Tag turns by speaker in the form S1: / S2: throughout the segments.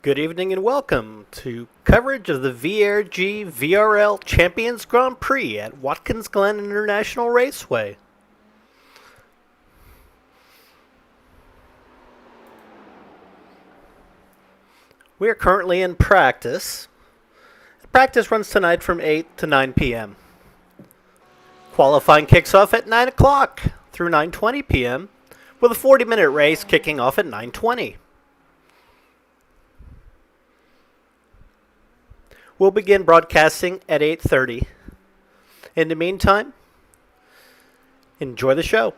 S1: Good evening and welcome to coverage of the VRG VRL Champions Grand Prix at Watkins Glen International Raceway. We are currently in practice. Practice runs tonight from 8 to 9 p.m. Qualifying kicks off at 9 o'clock through 9:20 p.m. with a 40-minute race kicking off at 9:20. We'll begin broadcasting at 8:30. In the meantime, enjoy the show.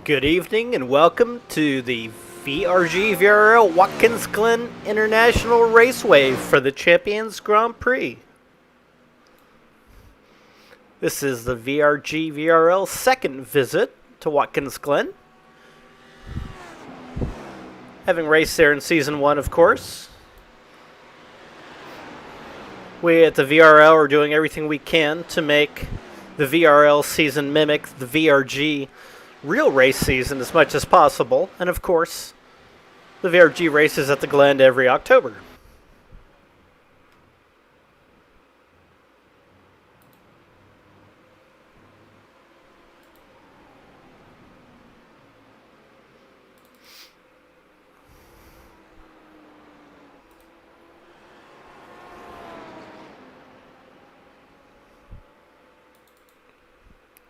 S1: Good evening and welcome to the VRG VRL Watkins Glen International Raceway for the Champions Grand Prix. This is the VRG VRL second visit to Watkins Glen. Having raced there in Season 1, of course. We at the VRL are doing everything we can to make the VRL season mimic the VRG real race season as much as possible, and of course, the VRG races at the Glen every October.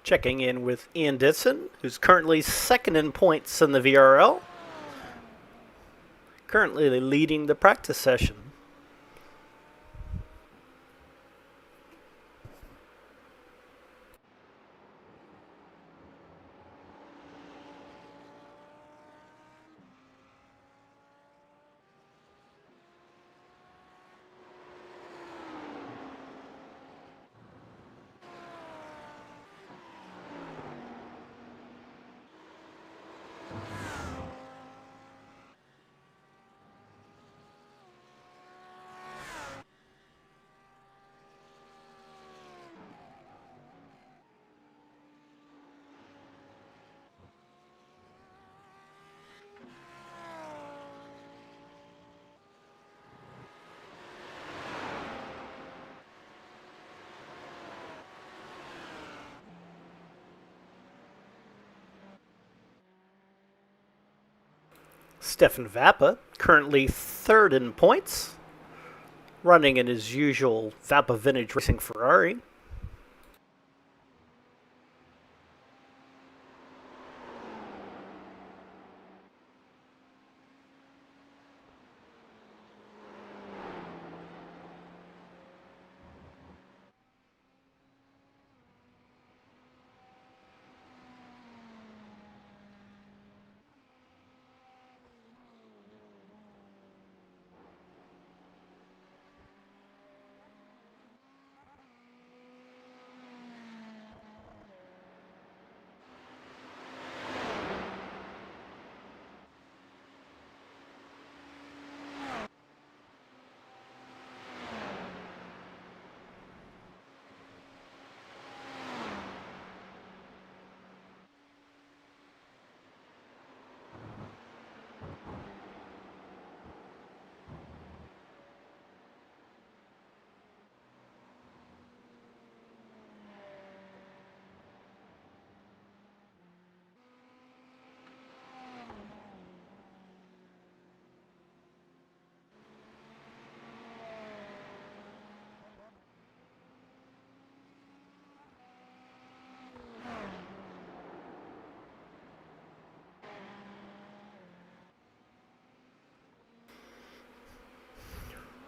S1: Checking in with Ian Ditson, who's currently second in points in the VRL. Currently leading the practice session. Stefan Vappa, currently third in points, running in his usual Vappa Vintage Racing Ferrari.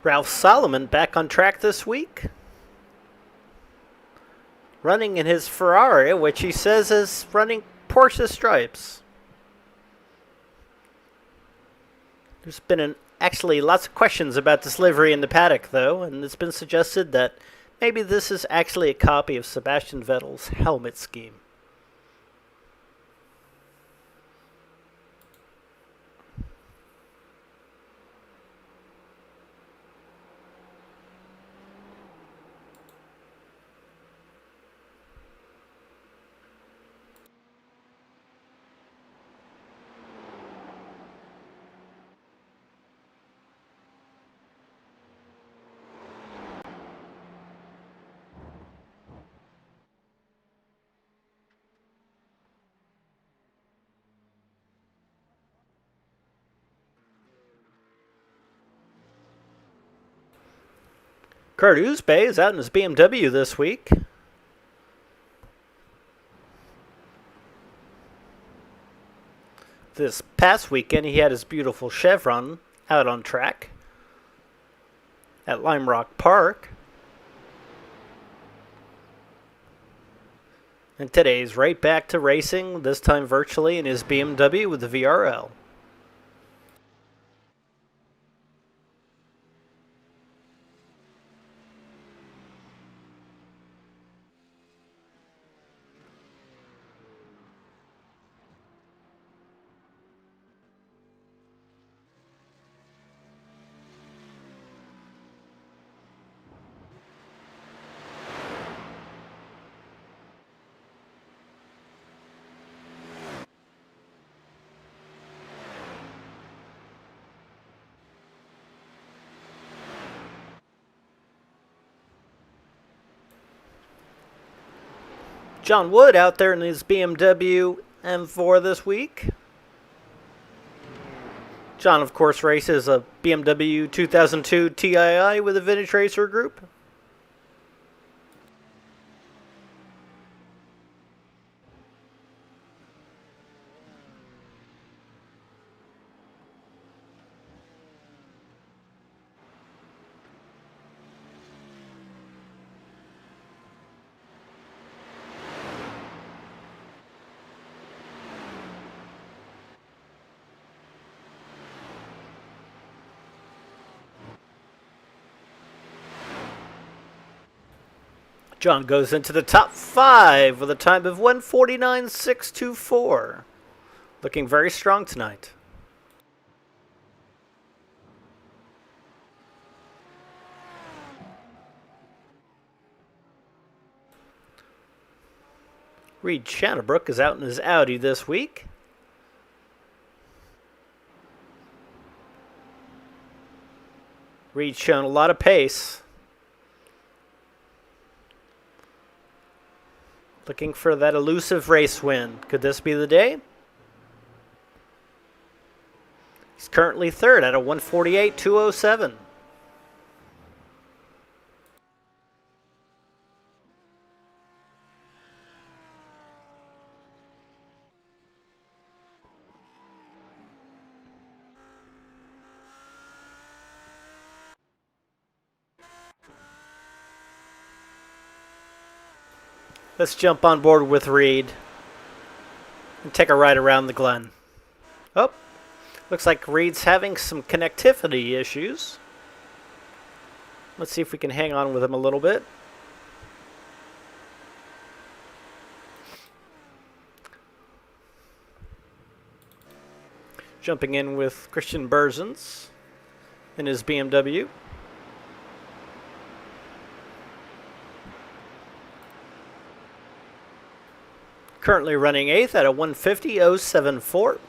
S1: Ralph Solomon back on track this week, running in his Ferrari, which he says is running Porsche stripes. There's been actually lots of questions about this livery in the paddock, though, and it's been suggested that maybe this is actually a copy of Sebastian Vettel's helmet scheme. Kurt Uzbey is out in his BMW this week. This past weekend, he had his beautiful Chevron out on track at Lime Rock Park. And today's right back to racing, this time virtually in his BMW with the VRL. John Wood out there in his BMW M4 this week. John, of course, races a BMW 2002 Tii with the Vintage Racer Group. John goes into the top 5 with a time of 1:49.624. Looking very strong tonight. Reed Shannabrook is out in his Audi this week. Reed's shown a lot of pace. Looking for that elusive race win. Could this be the day? He's currently third at a 1:48.207. Let's jump on board with Reed and take a ride around the Glen. Oh, looks like Reed's having some connectivity issues. Let's see if we can hang on with him a little bit. Jumping in with Christian Berzens in his BMW. Currently running 8th at a 1:50.074.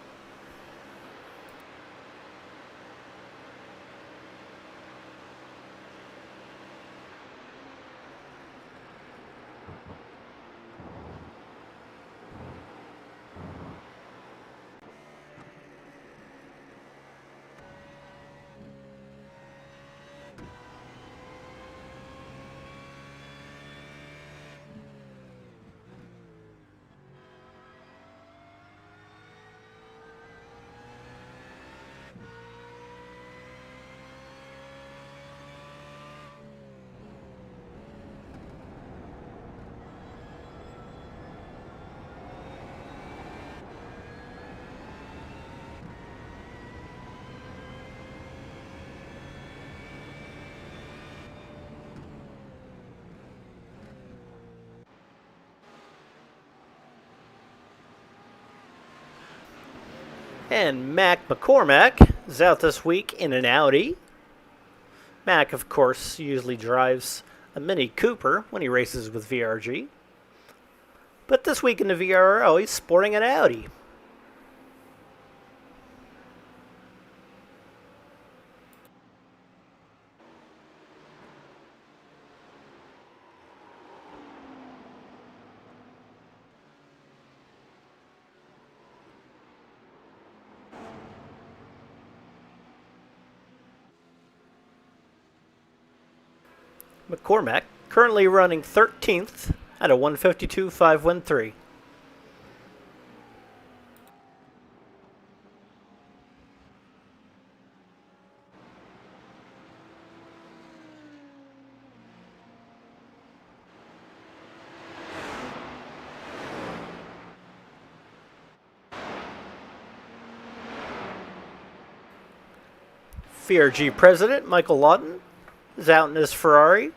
S1: And Mac McCormack is out this week in an Audi. Mac, of course, usually drives a Mini Cooper when he races with VRG. But this week in the VRL, he's sporting an Audi. McCormack currently running 13th at a 1:52.513. VRG president Michael Lawton is out in his Ferrari.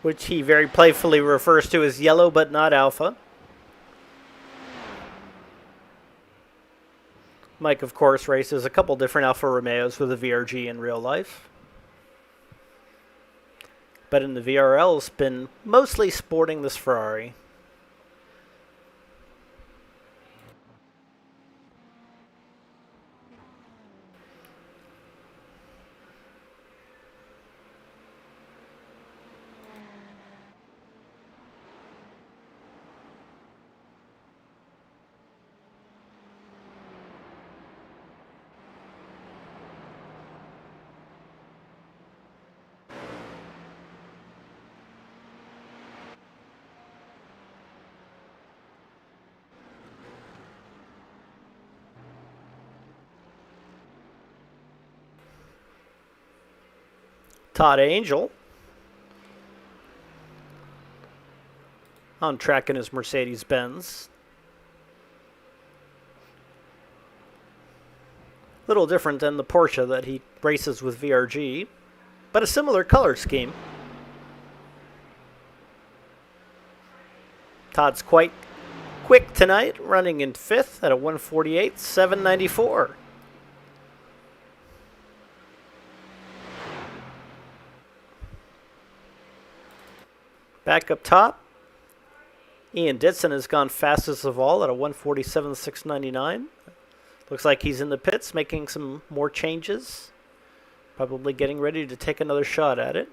S1: Which he very playfully refers to as yellow but not alpha. Mike, of course, races a couple different Alfa Romeos with a VRG in real life. But in the VRL, has been mostly sporting this Ferrari. Todd Angel on track in his Mercedes-Benz. Little different than the Porsche that he races with VRG, but a similar color scheme. Todd's quite quick tonight, running in 5th at a 148.794. Back up top, Ian Ditson has gone fastest of all at a 147.699. Looks like he's in the pits making some more changes. Probably getting ready to take another shot at it.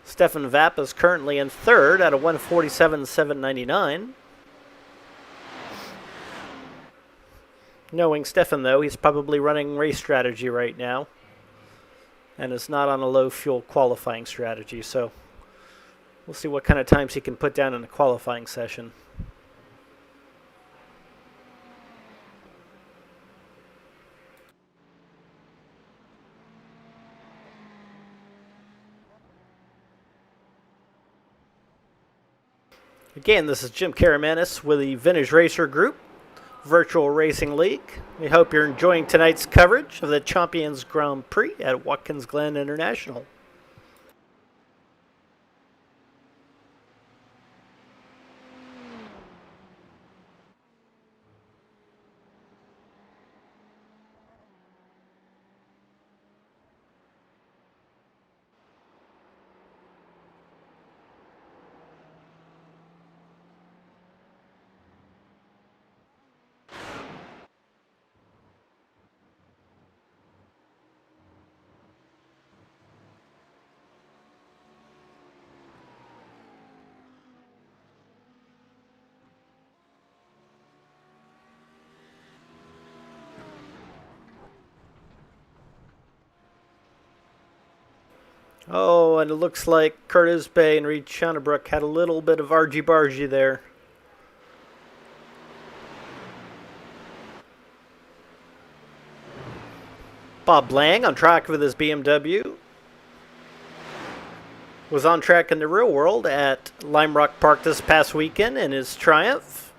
S1: Stefan Vapp is currently in 3rd at a 147.799. Knowing Stefan, though, he's probably running race strategy right now. And is not on a low fuel qualifying strategy, so we'll see what kind of times he can put down in a qualifying session. Again, this is Jim Karamanis with the Vintage Racer Group Virtual Racing League. We hope you're enjoying tonight's coverage of the Champions Grand Prix at Watkins Glen International. Oh, and it looks like Curtis Bay and Reed Shannabrook had a little bit of argy-bargy there. Bob Lang on track with his BMW. Was on track in the real world at Lime Rock Park this past weekend in his Triumph.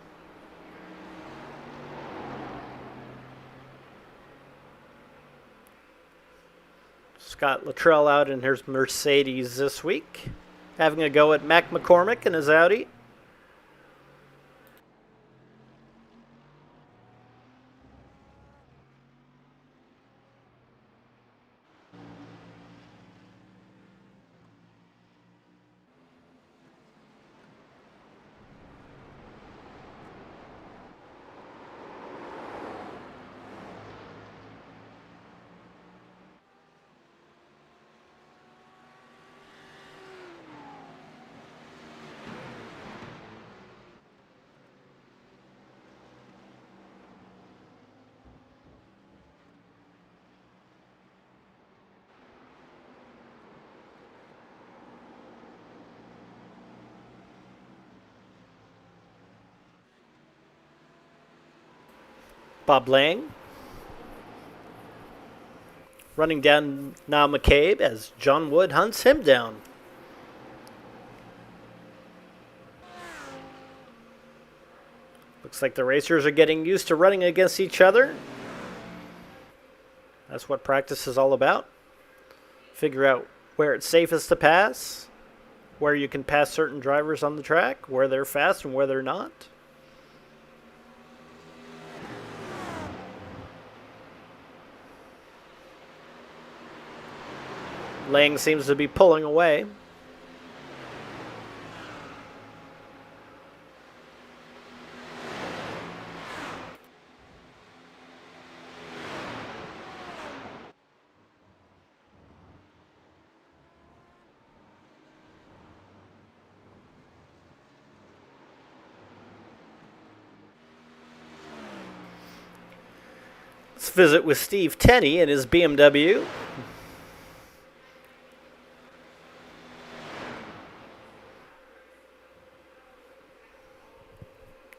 S1: Scott Luttrell out in his Mercedes this week, having a go at Mac McCormick in his Audi. Bob Lang running down now McCabe as John Wood hunts him down. Looks like the racers are getting used to running against each other. That's what practice is all about. Figure out where it's safest to pass, where you can pass certain drivers on the track, where they're fast and where they're not. Lang seems to be pulling away. Let's visit with Steve Tenney in his BMW.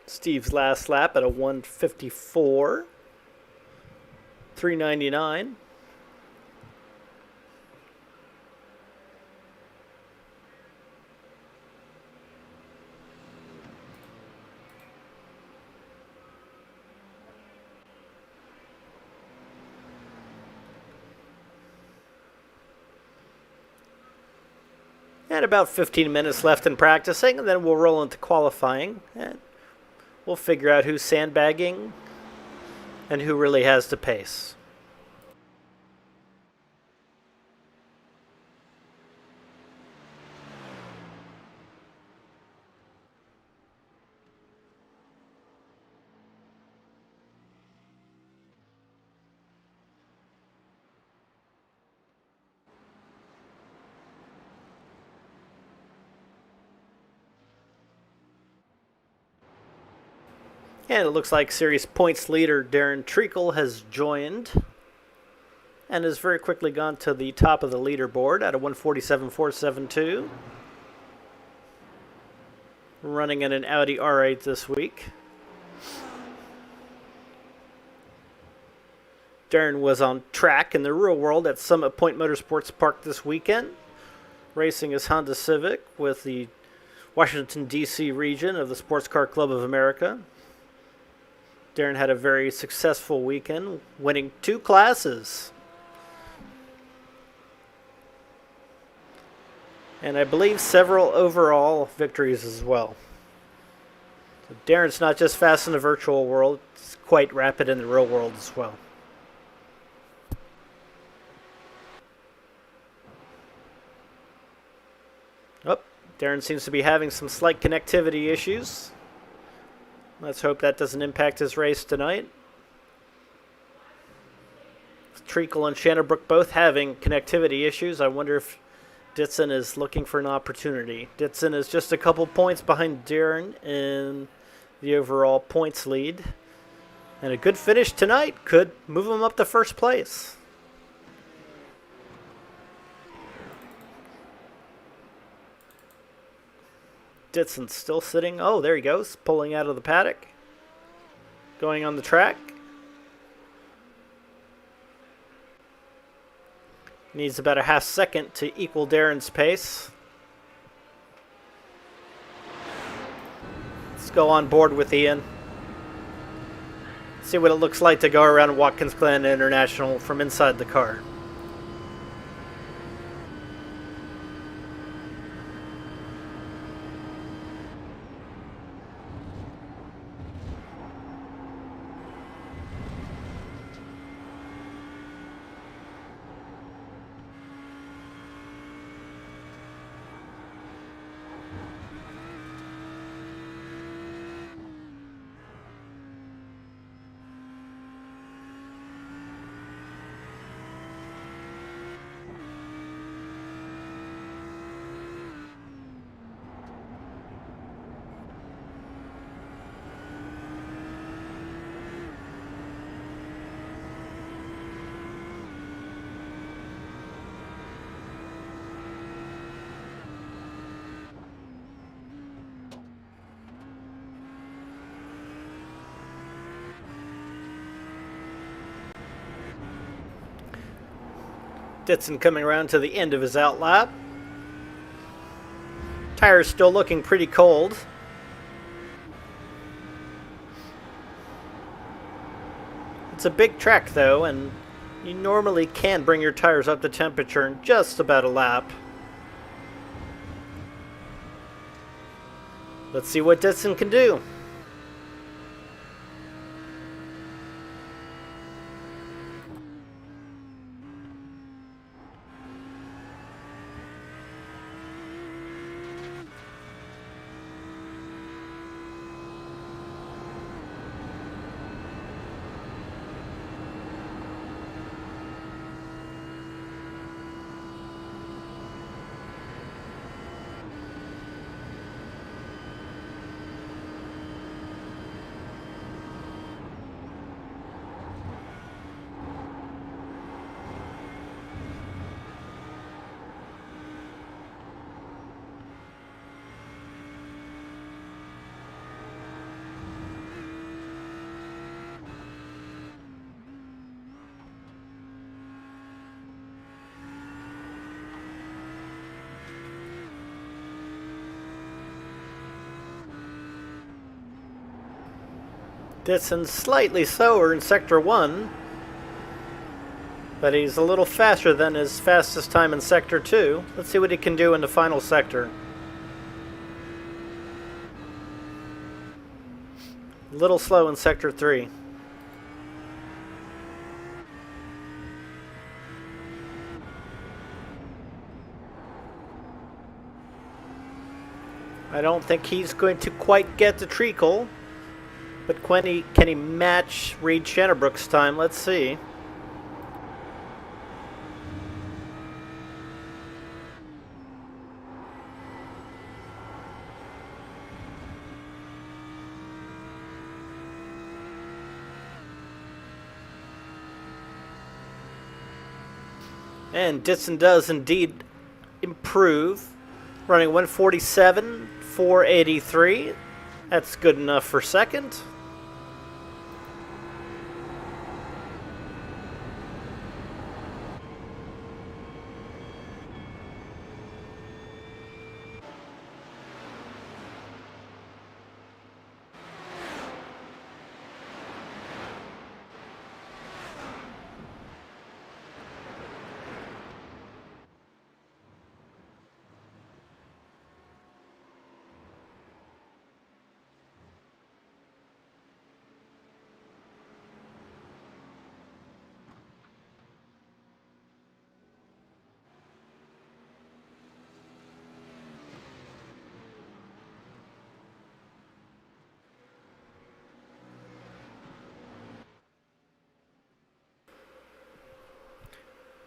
S1: Steve's last lap at a 1:54, 3:99. And about 15 minutes left in practicing, and then we'll roll into qualifying. And we'll figure out who's sandbagging and who really has the pace. And it looks like series points leader Darren Treacle has joined and has very quickly gone to the top of the leaderboard at a 1:47.472. Running in an Audi R8 this week. Darren was on track in the real world at Summit Point Motorsports Park this weekend, racing his Honda Civic with the Washington, D.C. region of the Sports Car Club of America. Darren had a very successful weekend, winning 2 classes. And I believe several overall victories as well. So Darren's not just fast in the virtual world, he's quite rapid in the real world as well. Oh, Darren seems to be having some slight connectivity issues. Let's hope that doesn't impact his race tonight. Treacle and Shannonbrook both having connectivity issues. I wonder if Ditson is looking for an opportunity. Ditson is just a couple points behind Darren in the overall points lead. And a good finish tonight could move him up to first place. Ditson's still sitting. Oh, there he goes, pulling out of the paddock. Going on the track. Needs about a half second to equal Darren's pace. Let's go on board with Ian. See what it looks like to go around Watkins Glen International from inside the car. Ditson coming around to the end of his outlap. Tires still looking pretty cold. It's a big track though, and you normally can bring your tires up to temperature in just about a lap. Let's see what Ditson can do. Ditson's slightly slower in Sector 1, but he's a little faster than his fastest time in Sector 2. Let's see what he can do in the final sector. A little slow in Sector 3. I don't think he's going to quite get the treacle. But can he match Reed Shannerbrook's time? Let's see. And Ditson does indeed improve, running 147.483. That's good enough for second.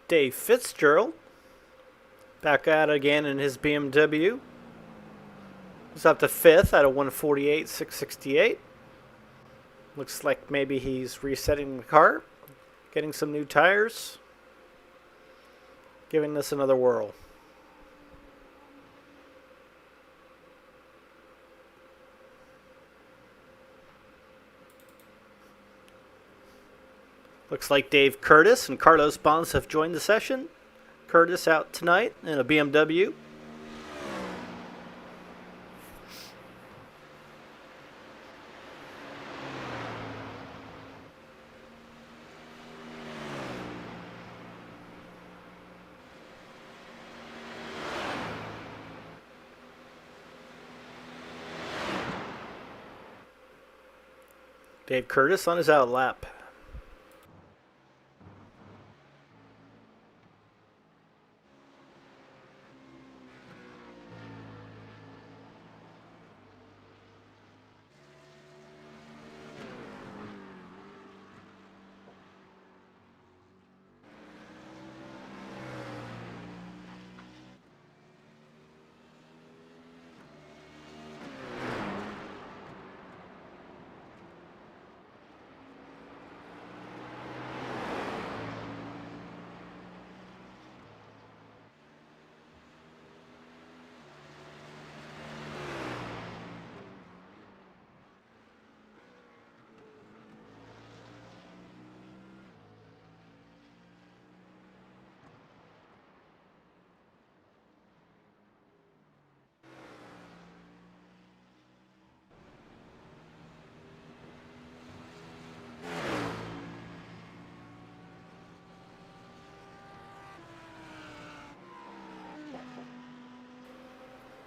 S1: Dave Fitzgerald back out again in his BMW. He's up to fifth out of 148.668. Looks like maybe he's resetting the car, getting some new tires, giving this another whirl. Looks like Dave Curtis and Carlos Bonds have joined the session. Curtis out tonight in a BMW. Dave Curtis on his out lap.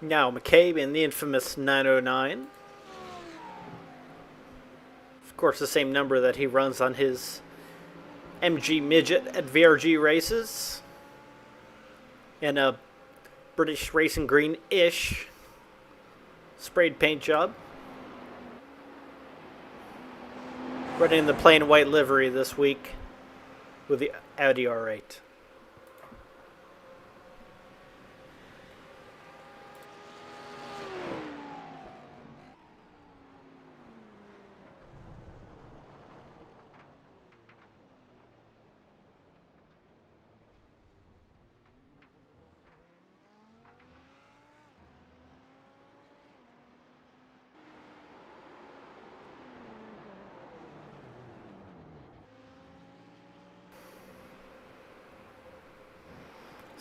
S1: Now McCabe in the infamous 909. Of course, the same number that he runs on his MG Midget at VRG races. And a British Racing Green-ish sprayed paint job. Running the plain white livery this week with the Audi R8.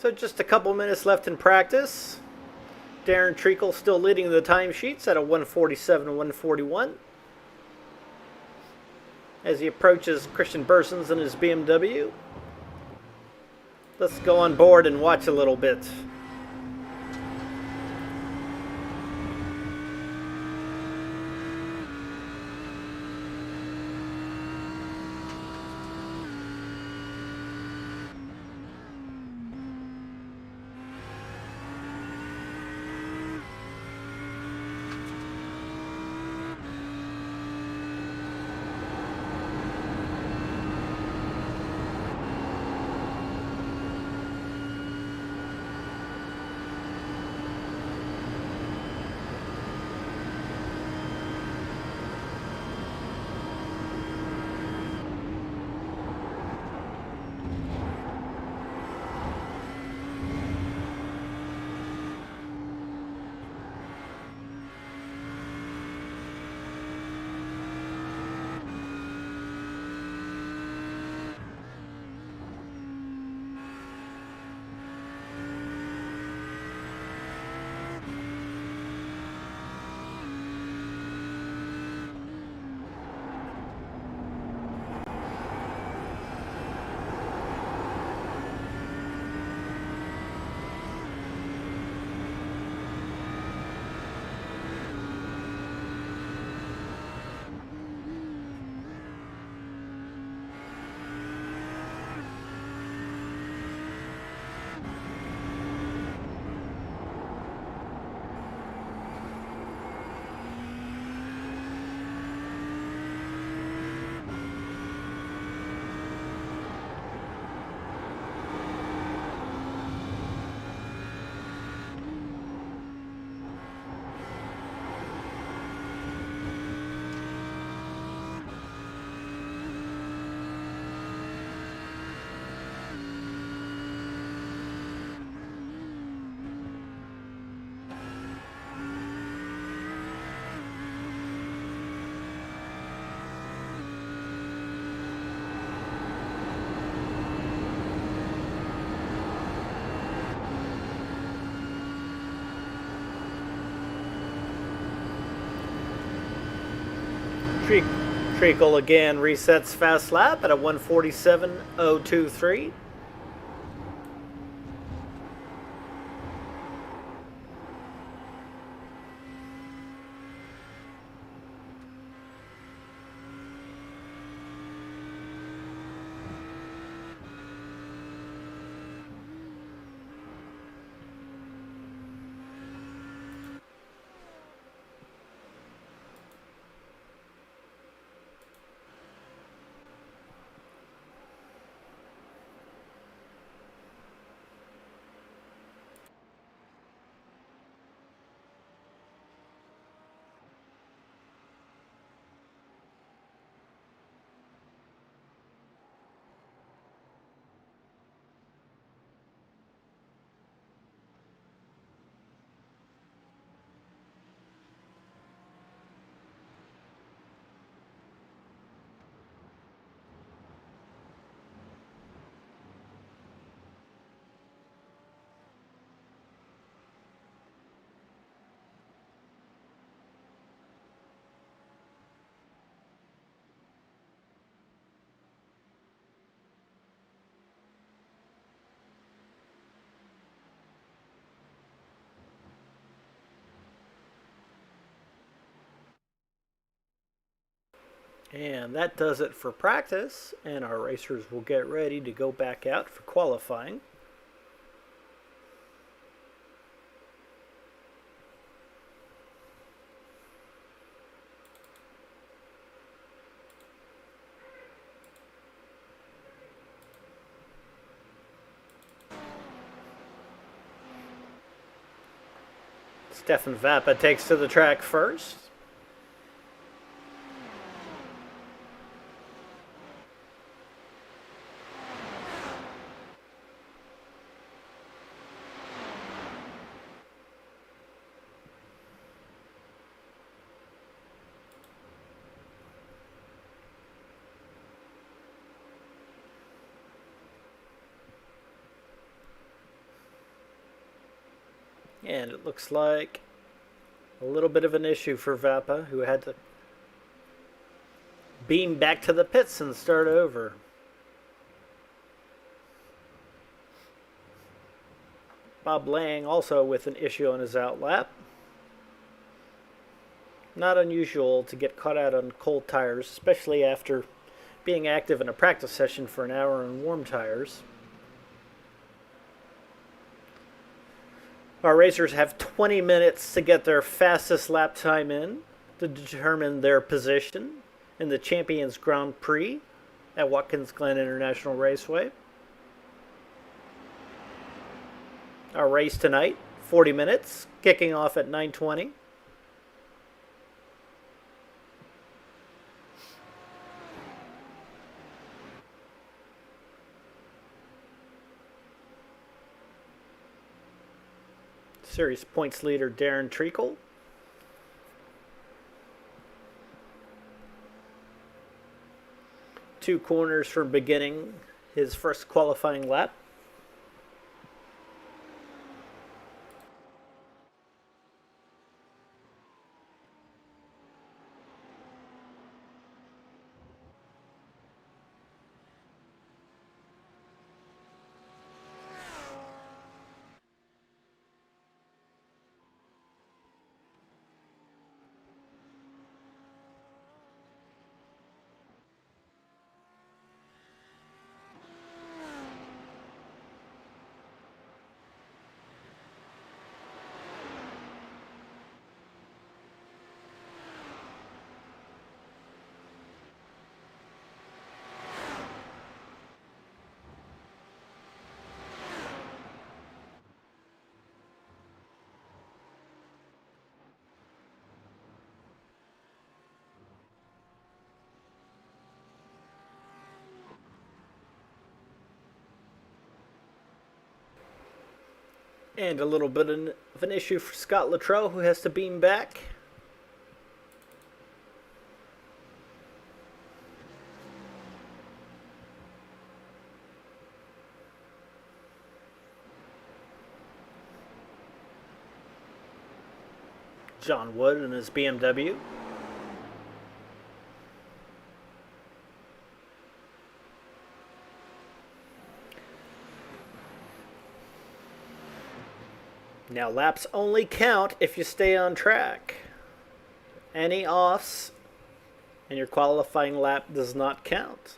S1: So just a couple minutes left in practice. Darren Treacle still leading the timesheets at a 147-141 as he approaches Christian Bersons in his BMW. Let's go on board and watch a little bit. Treacle again resets fast lap at a 147.023. And that does it for practice, and our racers will get ready to go back out for qualifying. Stefan Vappa takes to the track first. And it looks like a little bit of an issue for Vappa, who had to beam back to the pits and start over. Bob Lang also with an issue on his outlap. Not unusual to get caught out on cold tires, especially after being active in a practice session for an hour on warm tires. Our racers have 20 minutes to get their fastest lap time in to determine their position in the Champions Grand Prix at Watkins Glen International Raceway. Our race tonight, 40 minutes, kicking off at 9:20. Series points leader Darren Treacle. Two corners from beginning his first qualifying lap. And a little bit of an issue for Scott Luttrell, who has to beam back. John Wood in his BMW. Now, laps only count if you stay on track. Any offs and your qualifying lap does not count.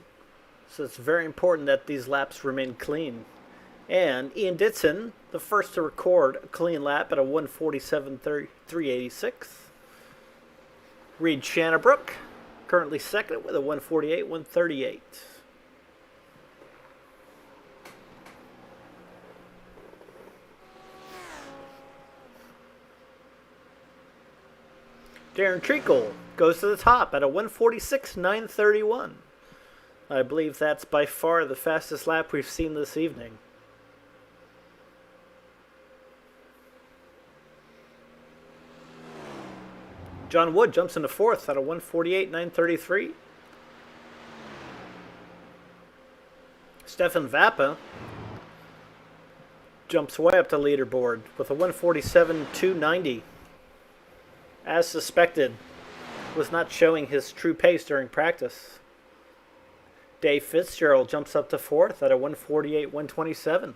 S1: So it's very important that these laps remain clean. And Ian Ditson, the first to record a clean lap at a 147.386. Reed Shannabrook, currently second with a 148.138. Darren Treacle goes to the top at a 146.931. I believe that's by far the fastest lap we've seen this evening. John Wood jumps into fourth at a 148.933. Stefan Vappa jumps way up the leaderboard with a 147.290. As suspected, was not showing his true pace during practice. Dave Fitzgerald jumps up to fourth at a 148.127.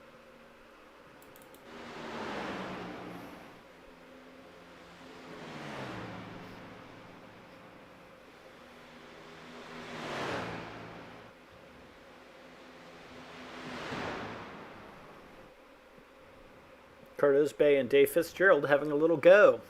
S1: Curtis Bay and Dave Fitzgerald having a little go.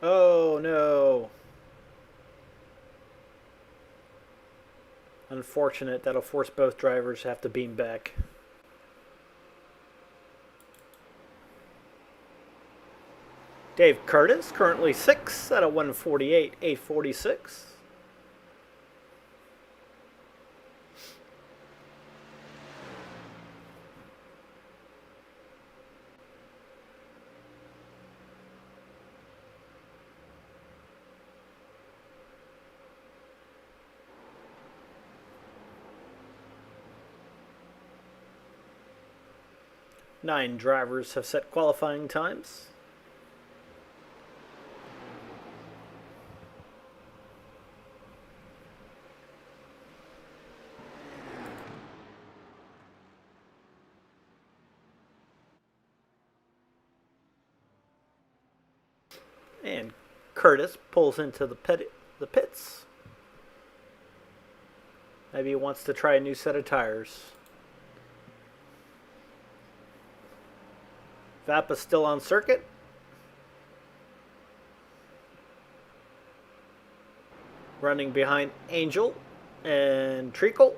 S1: Oh no. Unfortunate. That'll force both drivers to have to beam back. Dave Curtis, currently 6th at a 148.846. Nine drivers have set qualifying times. And Curtis pulls into the pits. Maybe he wants to try a new set of tires. Vapa's still on circuit. Running behind Angel and Treacle.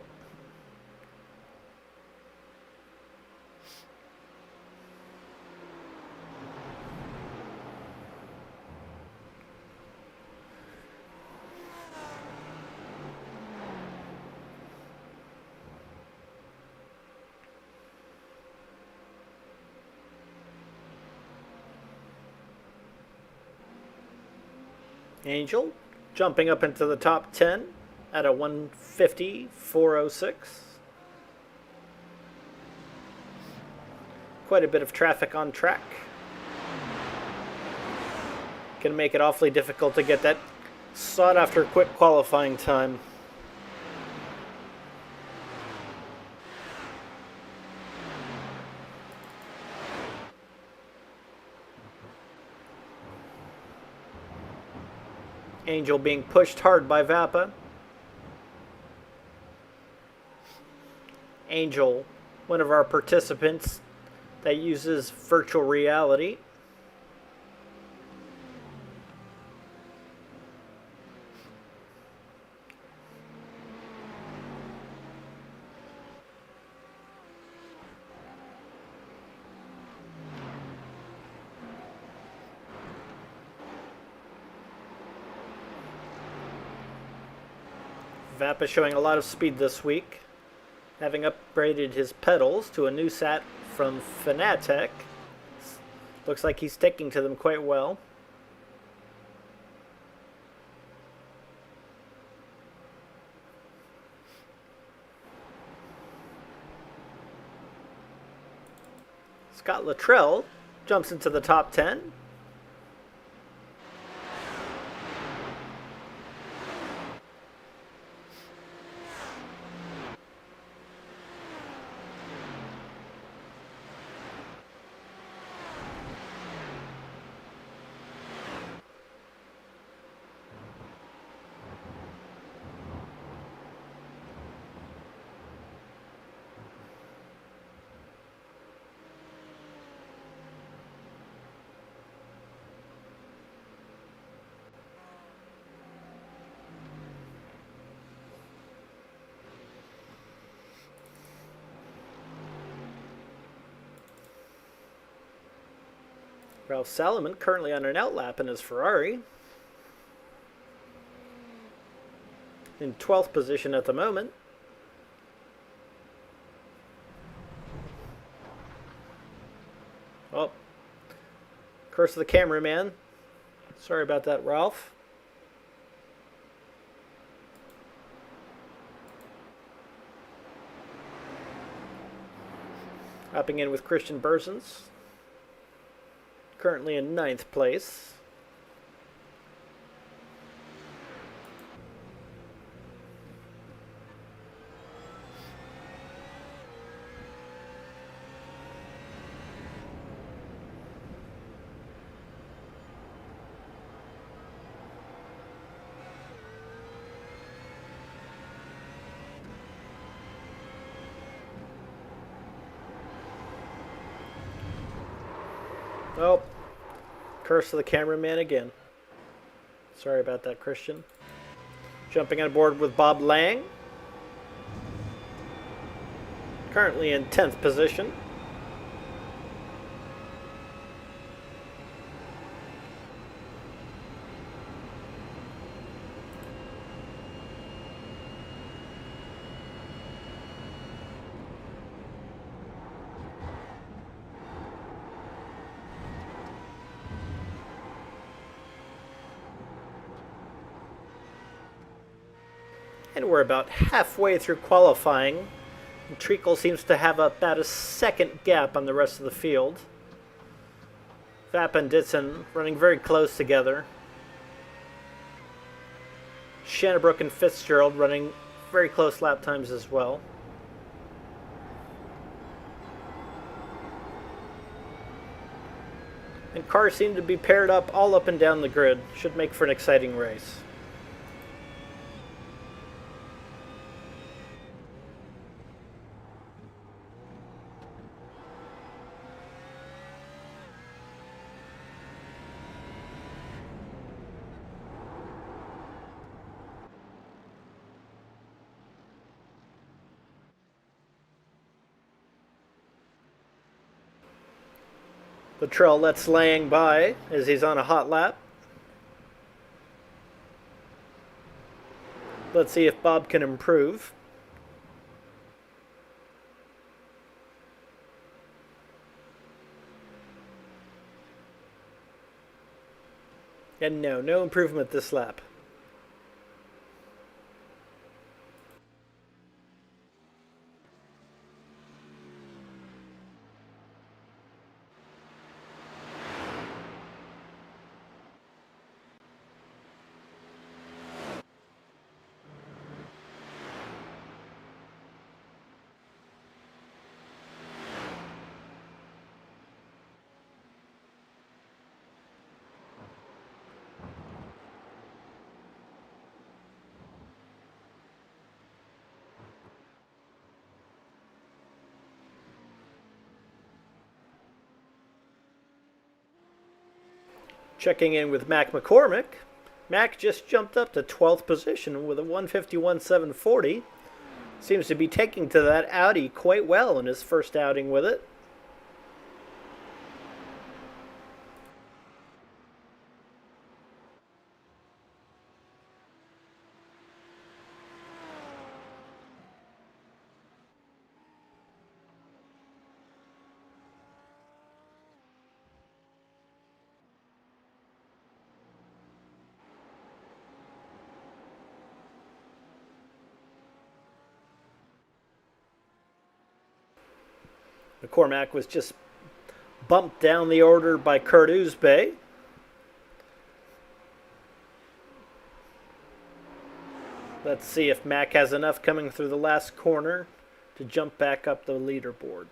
S1: Angel jumping up into the top 10 at a 150.406. Quite a bit of traffic on track. Can make it awfully difficult to get that sought after quick qualifying time. Angel being pushed hard by Vapa. Angel, one of our participants that uses virtual reality. Vapa showing a lot of speed this week, having upgraded his pedals to a new set from Fanatec. Looks like he's sticking to them quite well. Scott Luttrell jumps into the top 10. Ralph Salomon currently on an outlap in his Ferrari. In 12th position at the moment. Oh. Curse of the cameraman. Sorry about that, Ralph. Hopping in with Christian Berzens, currently in 9th place. Oh, curse of the cameraman again. Sorry about that, Christian. Jumping on board with Bob Lang. Currently in 10th position. And we're about halfway through qualifying. And Treacle seems to have about a second gap on the rest of the field. Vapp and Ditson running very close together. Shannabrook and Fitzgerald running very close lap times as well. And cars seem to be paired up all up and down the grid. Should make for an exciting race. Luttrell lets Lang by as he's on a hot lap. Let's see if Bob can improve. And no improvement this lap. Checking in with Mac McCormick. Mac just jumped up to 12th position with a 151.740. Seems to be taking to that Audi quite well in his first outing with it. McCormack was just bumped down the order by Kurt Uzbey. Let's see if Mac has enough coming through the last corner to jump back up the leaderboard.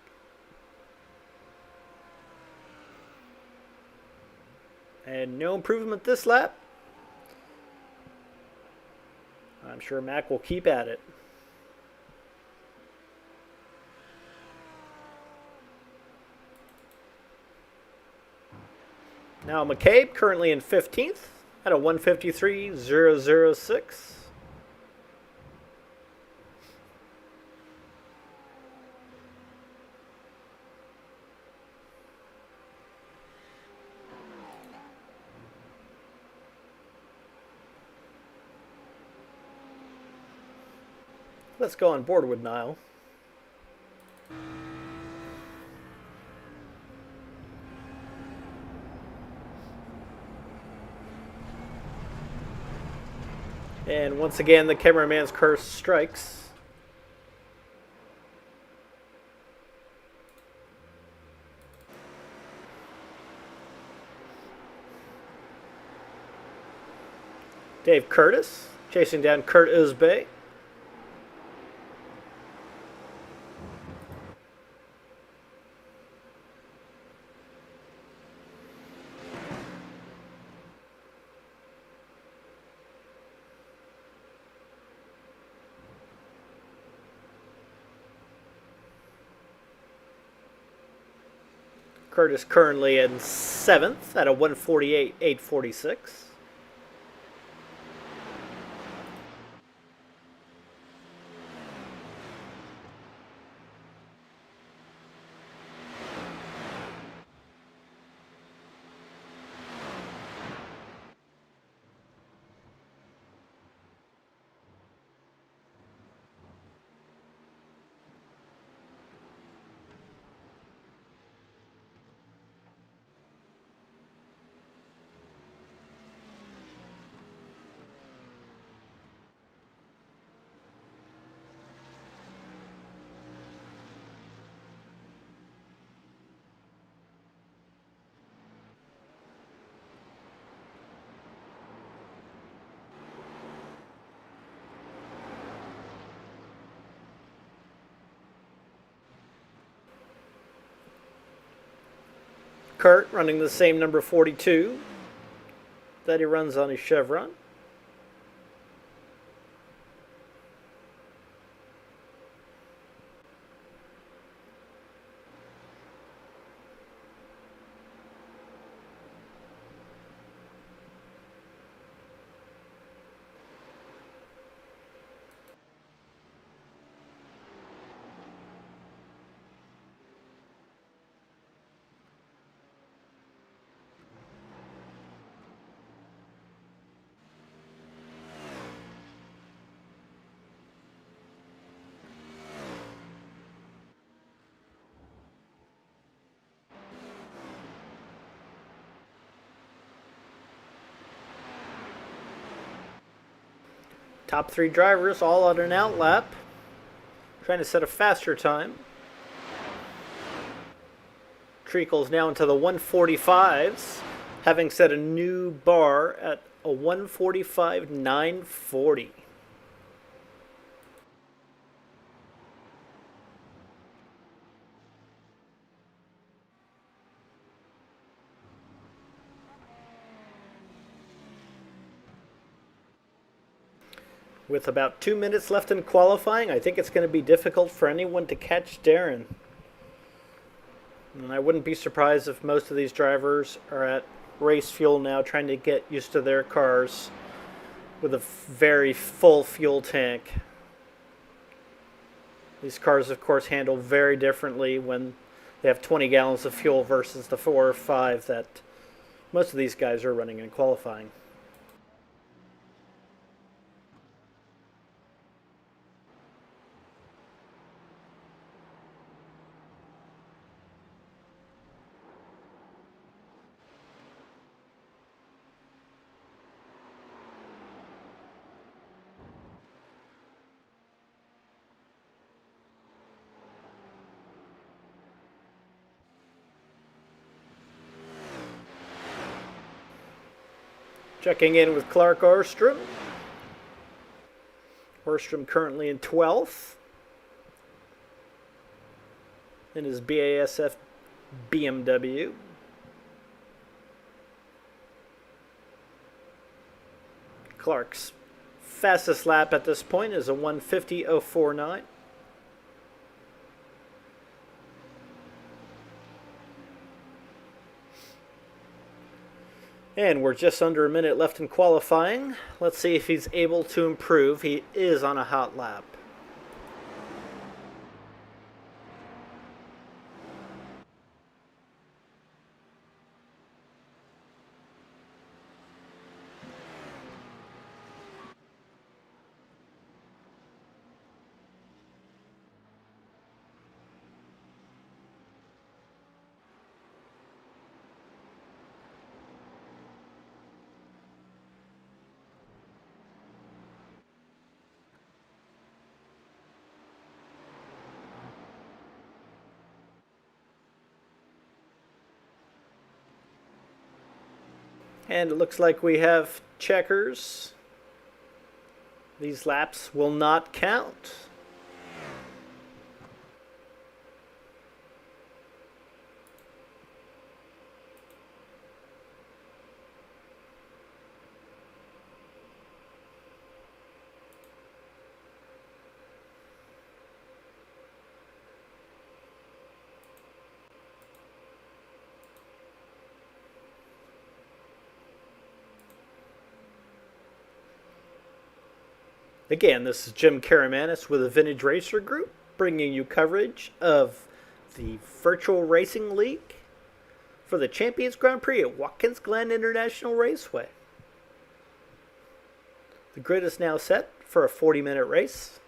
S1: And no improvement this lap. I'm sure Mac will keep at it. Now McCabe currently in 15th at a 153.006. Let's go on board with Nile. And once again, the cameraman's curse strikes. Dave Curtis chasing down Kurt Uzbey. Curtis currently in 7th at a 148.846. Kurt running the same number 42 that he runs on his Chevron. Top 3 drivers all on an outlap, trying to set a faster time. Treacle's now into the 145s, having set a new bar at a 145.940. With about 2 minutes left in qualifying, I think it's going to be difficult for anyone to catch Darren. And I wouldn't be surprised if most of these drivers are at race fuel now, trying to get used to their cars with a very full fuel tank. These cars, of course, handle very differently when they have 20 gallons of fuel versus the 4 or 5 that most of these guys are running in qualifying. Checking in with Clark Orstrom. Orstrom currently in 12th in his BASF BMW. Clark's fastest lap at this point is a 150.049. And we're just under a minute left in qualifying. Let's see if he's able to improve. He is on a hot lap. And it looks like we have checkers These laps will not count. Again, this is Jim Karamanis with the Vintage Racer Group, bringing you coverage of the Virtual Racing League for the Champions Grand Prix at Watkins Glen International Raceway. The grid is now set for a 40-minute race.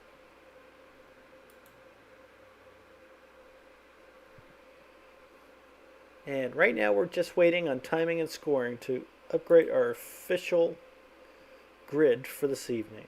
S1: And right now we're just waiting on timing and scoring to upgrade our official grid for this evening.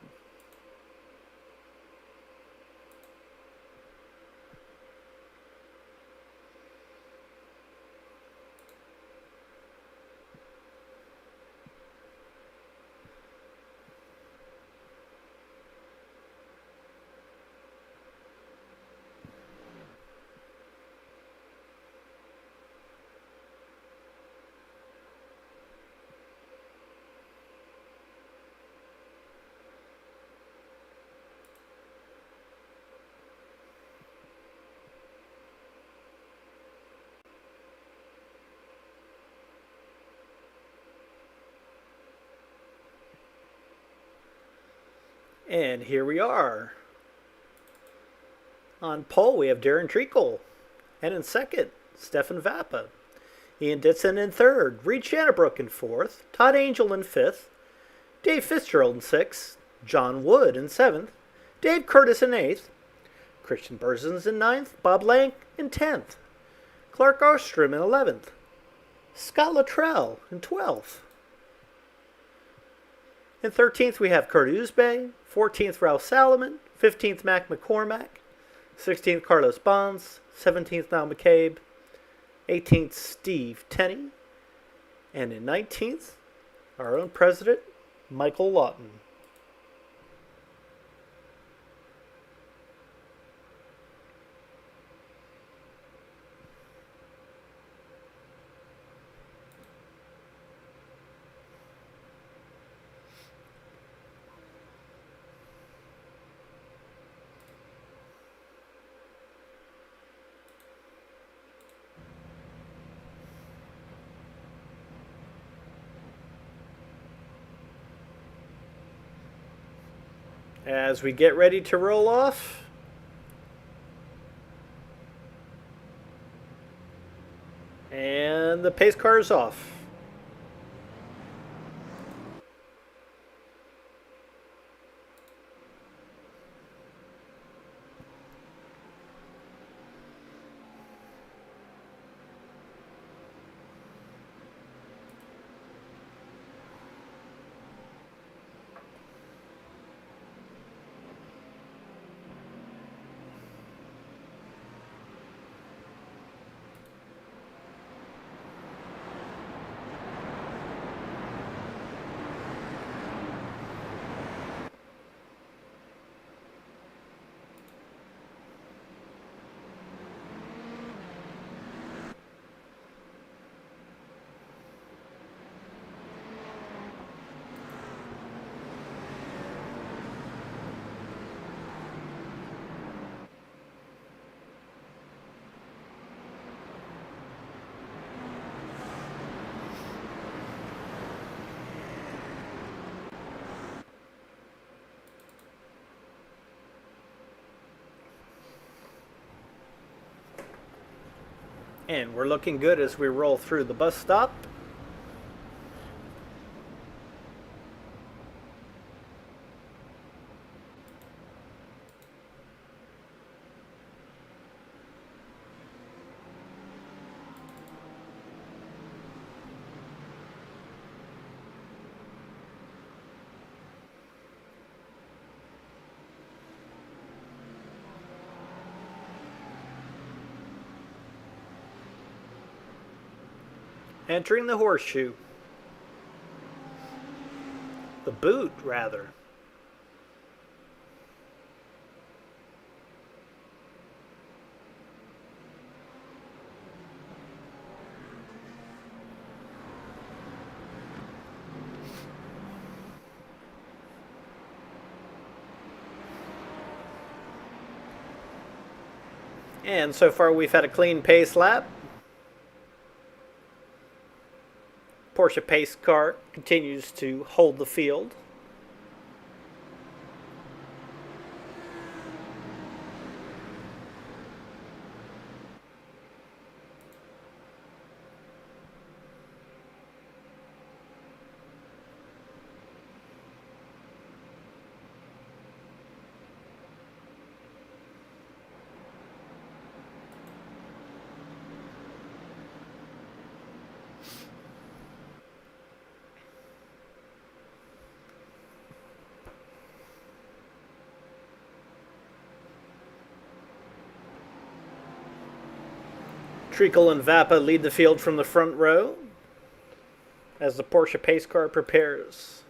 S1: And here we are. On pole, we have Darren Treacle. And in second, Stefan Vappa. Ian Ditson in third. Reed Shannabrook in fourth. Todd Angel in fifth. Dave Fitzgerald in sixth. John Wood in seventh. Dave Curtis in eighth. Christian Berzins in ninth. Bob Lank in 10th. Clark Ostrom in 11th. Scott Luttrell in 12th. In 13th, we have Kurt Uzbey. 14th, Ralph Salomon. 15th, Mac McCormack. 16th, Carlos Bonds. 17th, Niall McCabe. 18th, Steve Tenney. And in 19th, our own president, Michael Lawton. As we get ready to roll off, and the pace car is off. And we're looking good as we roll through the bus stop. Entering the horseshoe. The boot, rather. And so far we've had a clean pace lap. Porsche pace car continues to hold the field. Treacle and Vappa lead the field from the front row as the Porsche pace car prepares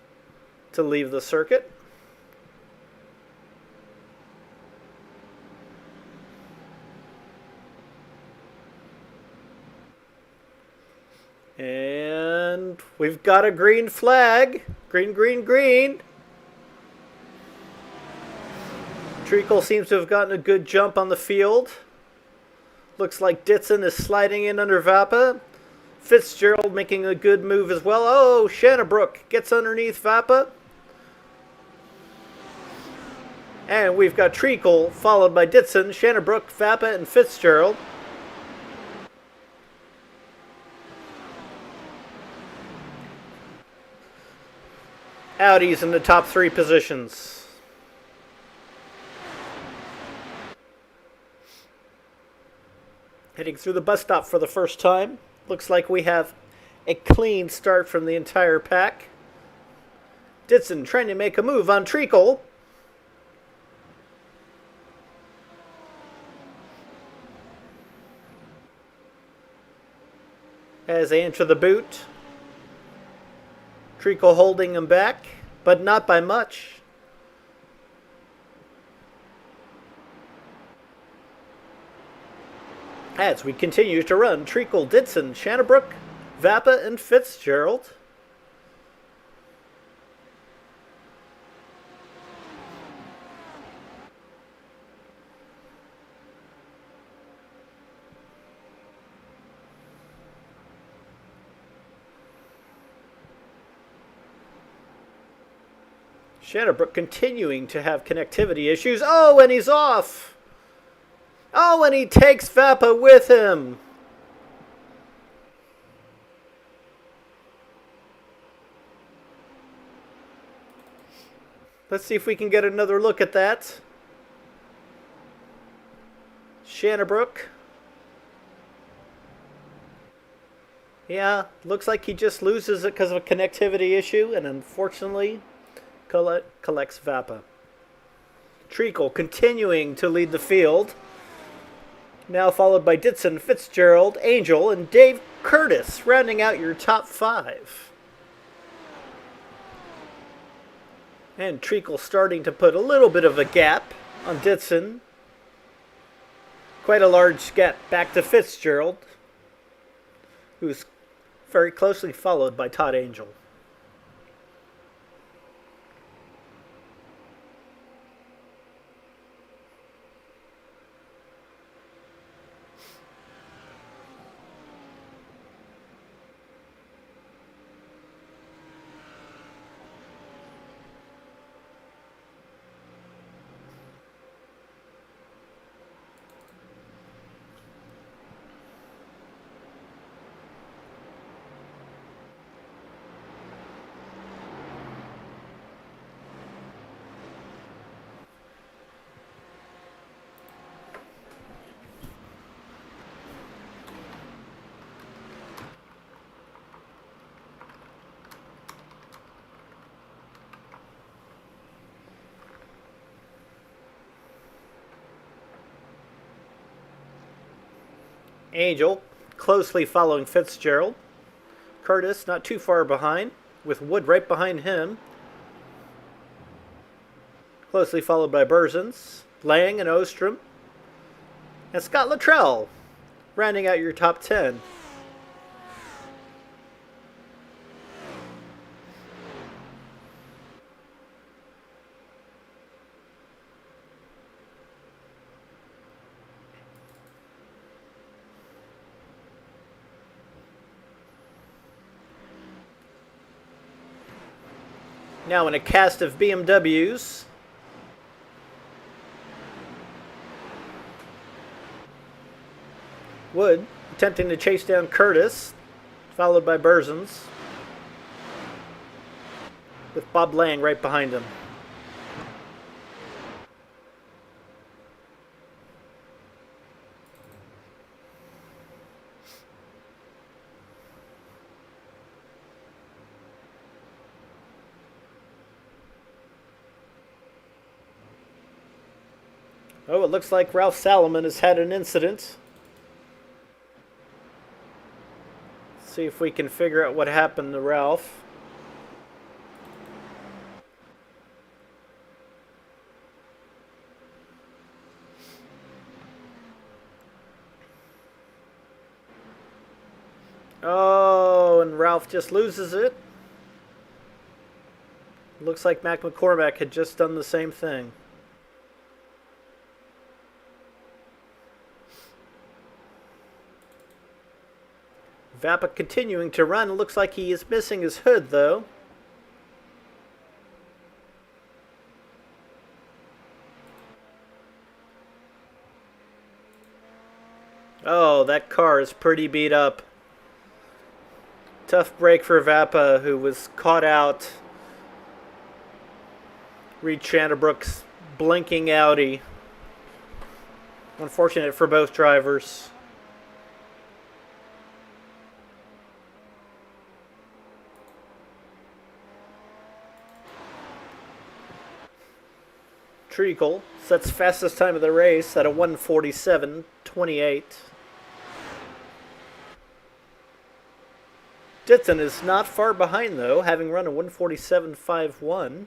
S1: to leave the circuit. And we've got a green flag. Green, green, green. Treacle seems to have gotten a good jump on the field. Looks like Ditson is sliding in under Vappa. Fitzgerald making a good move as well. Oh, Shannabrook gets underneath Vappa. And we've got Treacle followed by Ditson, Shannabrook, Vappa, and Fitzgerald. Audi's in the top 3 positions. Heading through the bus stop for the first time. Looks like we have a clean start from the entire pack. Ditson trying to make a move on Treacle. As they enter the boot. Treacle holding him back, but not by much. As we continue to run, Treacle, Ditson, Shannabrook, Vappa, and Fitzgerald. Shannabrook continuing to have connectivity issues. Oh, and he's off! Oh, and he takes Vappa with him. Let's see if we can get another look at that. Shannabrook. Yeah, looks like he just loses it because of a connectivity issue, and unfortunately collects Vappa. Treacle continuing to lead the field. Now followed by Ditson, Fitzgerald, Angel, and Dave Curtis, rounding out your top 5. And Treacle starting to put a little bit of a gap on Ditson. Quite a large gap back to Fitzgerald, who's very closely followed by Todd Angel. Angel closely following Fitzgerald. Curtis not too far behind, with Wood right behind him. Closely followed by Berzins, Lang and Ostrom. And Scott Luttrell, rounding out your top 10. Now in a cast of BMWs. Wood attempting to chase down Curtis, followed by Berzins, with Bob Lang right behind him. Oh, it looks like Ralph Salomon has had an incident. Let's see if we can figure out what happened to Ralph. Oh, and Ralph just loses it. Looks like Mac McCormack had just done the same thing. Vappa continuing to run. Looks like he is missing his hood, though. Oh, that car is pretty beat up. Tough break for Vappa, who was caught out. Reed Chanterbrook's blinking Audi. Unfortunate for both drivers. Treacle sets fastest time of the race at a 1:47.28. Ditton is not far behind, though, having run a 1:47.51.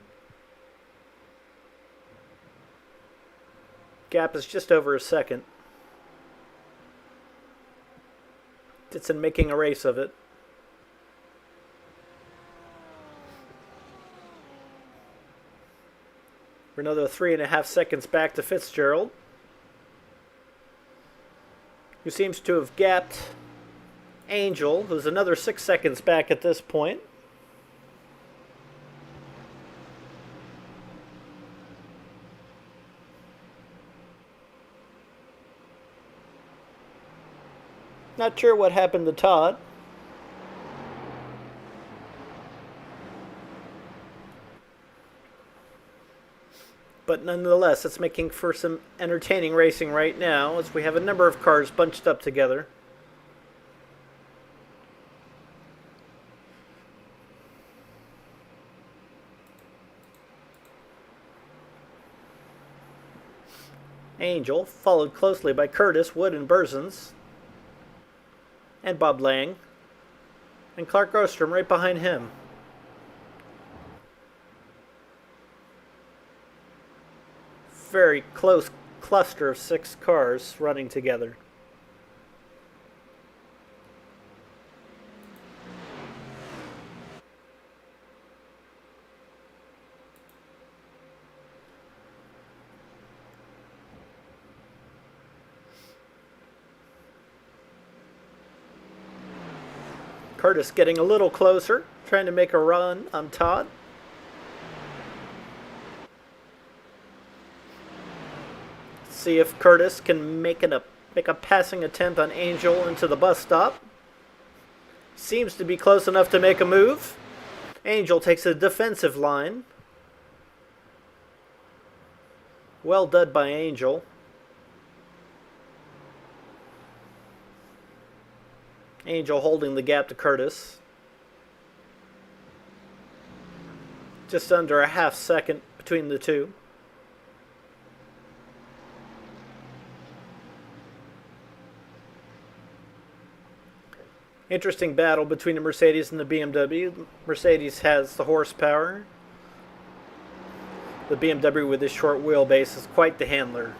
S1: Gap is just over a second. Ditton making a race of it. We're another 3.5 seconds back to Fitzgerald, who seems to have gapped Angel, who's another 6 seconds back at this point. Not sure what happened to Todd. But nonetheless, it's making for some entertaining racing right now, as we have a number of cars bunched up together. Angel, followed closely by Curtis, Wood, and Berzins. And Bob Lang. And Clark Ostrom right behind him. Very close cluster of 6 cars running together. Curtis getting a little closer, trying to make a run on Todd. See if Curtis can make a passing attempt on Angel into the bus stop. Seems to be close enough to make a move. Angel takes a defensive line. Well done by Angel. Angel holding the gap to Curtis. Just under a half second between the two. Interesting battle between the Mercedes and the BMW. Mercedes has the horsepower. The BMW with its short wheelbase is quite the handler.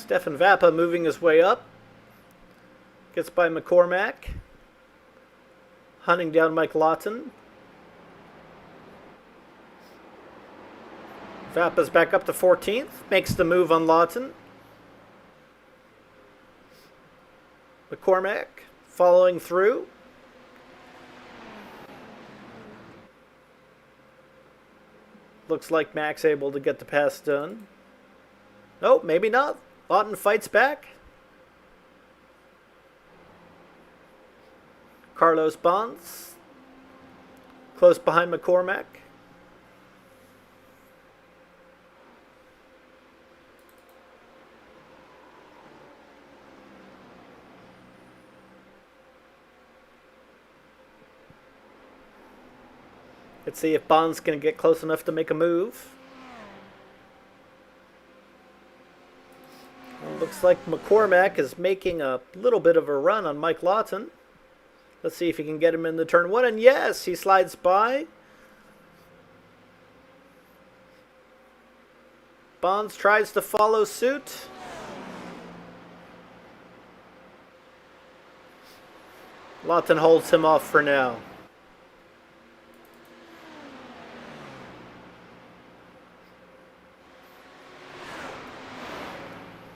S1: Stefan Vappa moving his way up. Gets by McCormack. Hunting down Mike Lawton. Vappa's back up to 14th. Makes the move on Lawton. McCormack following through. Looks like Mac's able to get the pass done. Nope, maybe not. Lawton fights back. Carlos Bonds. Close behind McCormack. Let's see if Bond's going to get close enough to make a move. Well, looks like McCormack is making a little bit of a run on Mike Lawton. Let's see if he can get him in the turn one. And yes, he slides by. Bonds tries to follow suit. Lawton holds him off for now.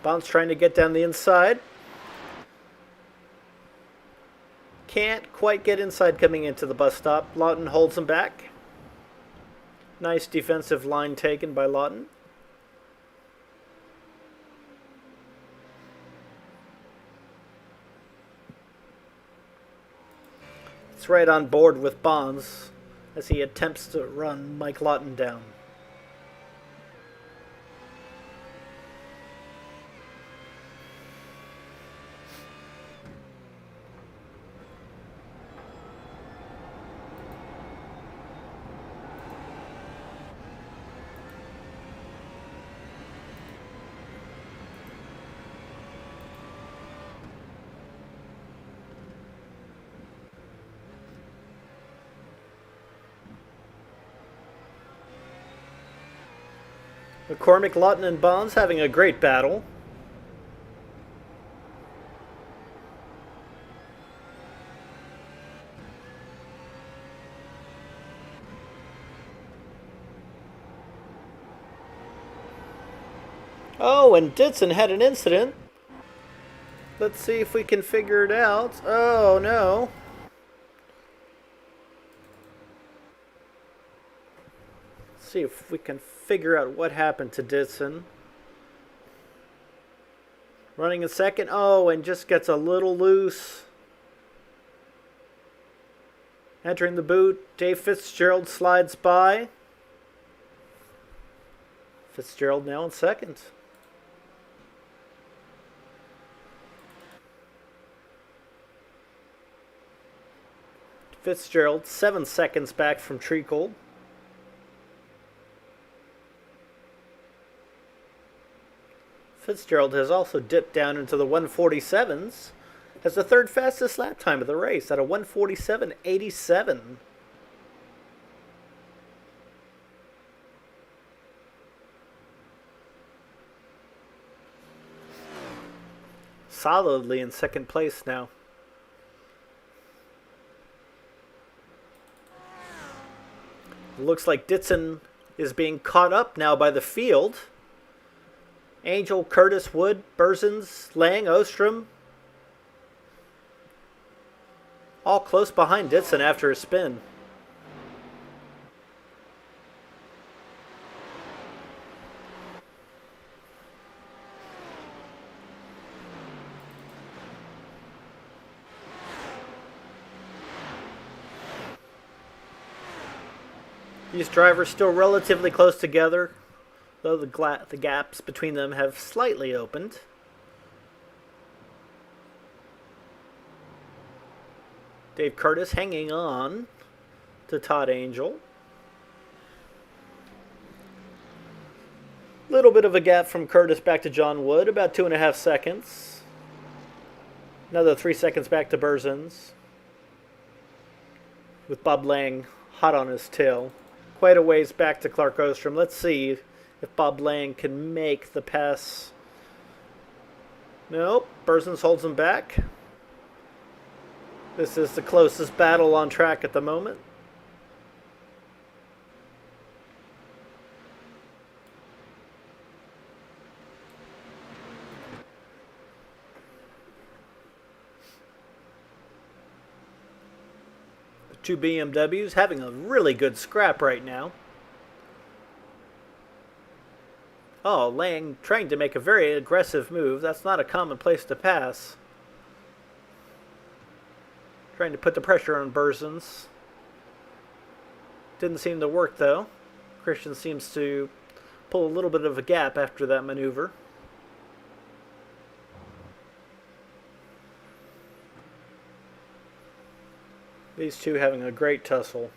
S1: Bonds trying to get down the inside. Can't quite get inside coming into the bus stop. Lawton holds him back. Nice defensive line taken by Lawton. It's right on board with Bonds as he attempts to run Mike Lawton down. McCormack, Lawton, and Bonds having a great battle. Oh, and Ditson had an incident. Let's see if we can figure it out. Oh, no. Let's see if we can figure out what happened to Ditson. Running in second. Oh, and just gets a little loose. Entering the boot. Dave Fitzgerald slides by. Fitzgerald now in second. Fitzgerald 7 seconds back from Treacle. Fitzgerald has also dipped down into the 147s, has the third fastest lap time of the race at a 147.87. Solidly in second place now. It looks like Ditson is being caught up now by the field. Angel, Curtis, Wood, Berzins, Lang, Ostrom. All close behind Ditson after a spin. These drivers still relatively close together, though the gaps between them have slightly opened. Dave Curtis hanging on to Todd Angel. Little bit of a gap from Curtis back to John Wood, about 2.5 seconds. Another 3 seconds back to Berzins, with Bob Lang hot on his tail. Quite a ways back to Clark Ostrom. Let's see if Bob Lang can make the pass Nope, Bursens holds him back. This is the closest battle on track at the moment. The two BMWs having a really good scrap right now. Oh, Lang trying to make a very aggressive move. That's not a common place to pass. Trying to put the pressure on Bursens. Didn't seem to work though. Christian seems to pull a little bit of a gap after that maneuver. These two having a great tussle.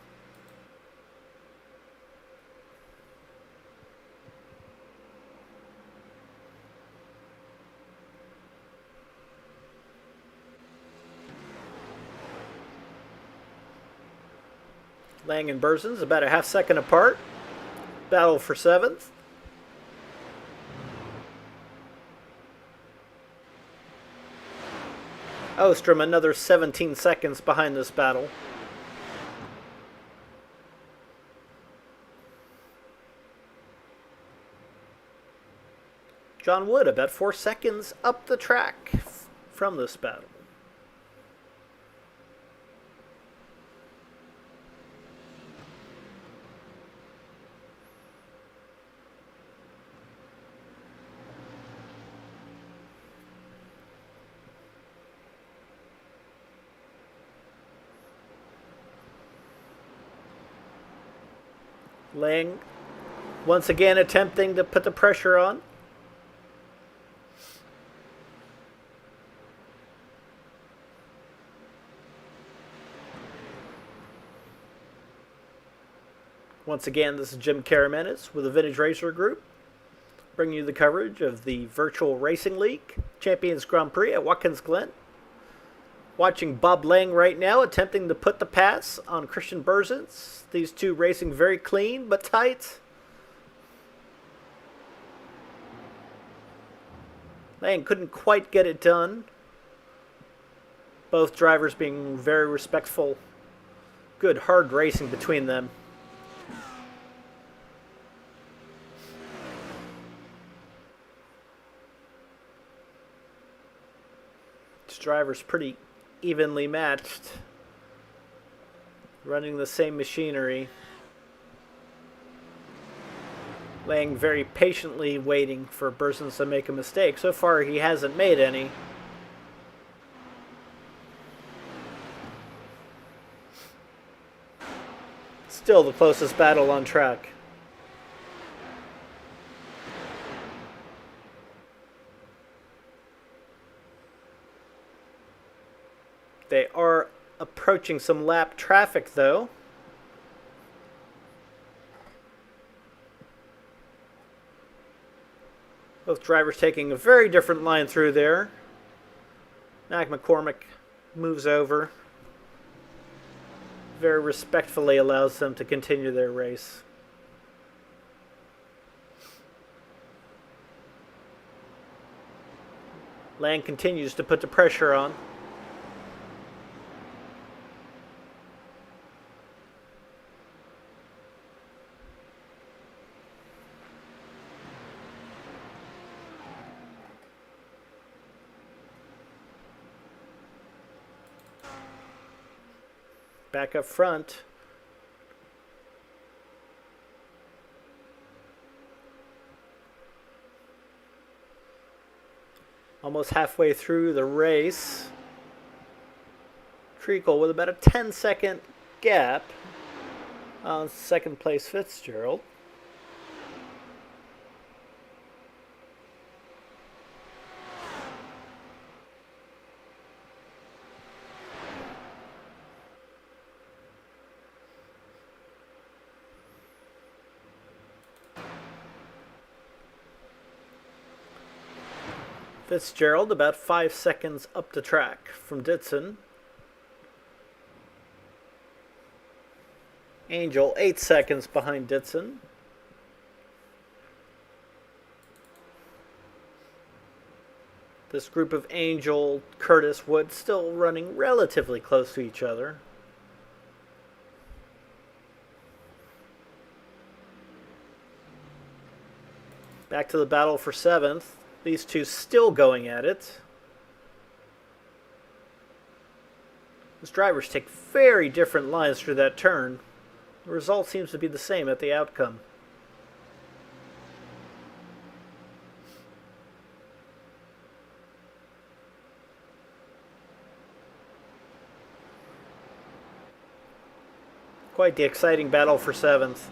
S1: Lang and Bursens about a half second apart. Battle for 7th. Ostrom another 17 seconds behind this battle. John Wood about 4 seconds up the track from this battle. Lang once again attempting to put the pressure on. Once again, this is Jim Karamenis with the Vintage Racer Group, bringing you the coverage of the Virtual Racing League Champions Grand Prix at Watkins Glen. Watching Bob Lang right now attempting to put the pass on Christian Bursens. These two racing very clean but tight. Lang couldn't quite get it done. Both drivers being very respectful. Good hard racing between them. This driver's pretty evenly matched, running the same machinery. Lang very patiently waiting for Bursens to make a mistake. So far he hasn't made any. Still the closest battle on track. They are approaching some lap traffic, though. Both drivers taking a very different line through there. Mac McCormick moves over. Very respectfully allows them to continue their race. Lang continues to put the pressure on. Back up front. Almost halfway through the race. Treacle with about a 10-second gap on second place Fitzgerald. Fitzgerald about 5 seconds up the track from Ditson. Angel 8 seconds behind Ditson. This group of Angel, Curtis, Wood still running relatively close to each other. Back to the battle for 7th. These two still going at it. These drivers take very different lines through that turn. The result seems to be the same at the outcome. Quite the exciting battle for 7th.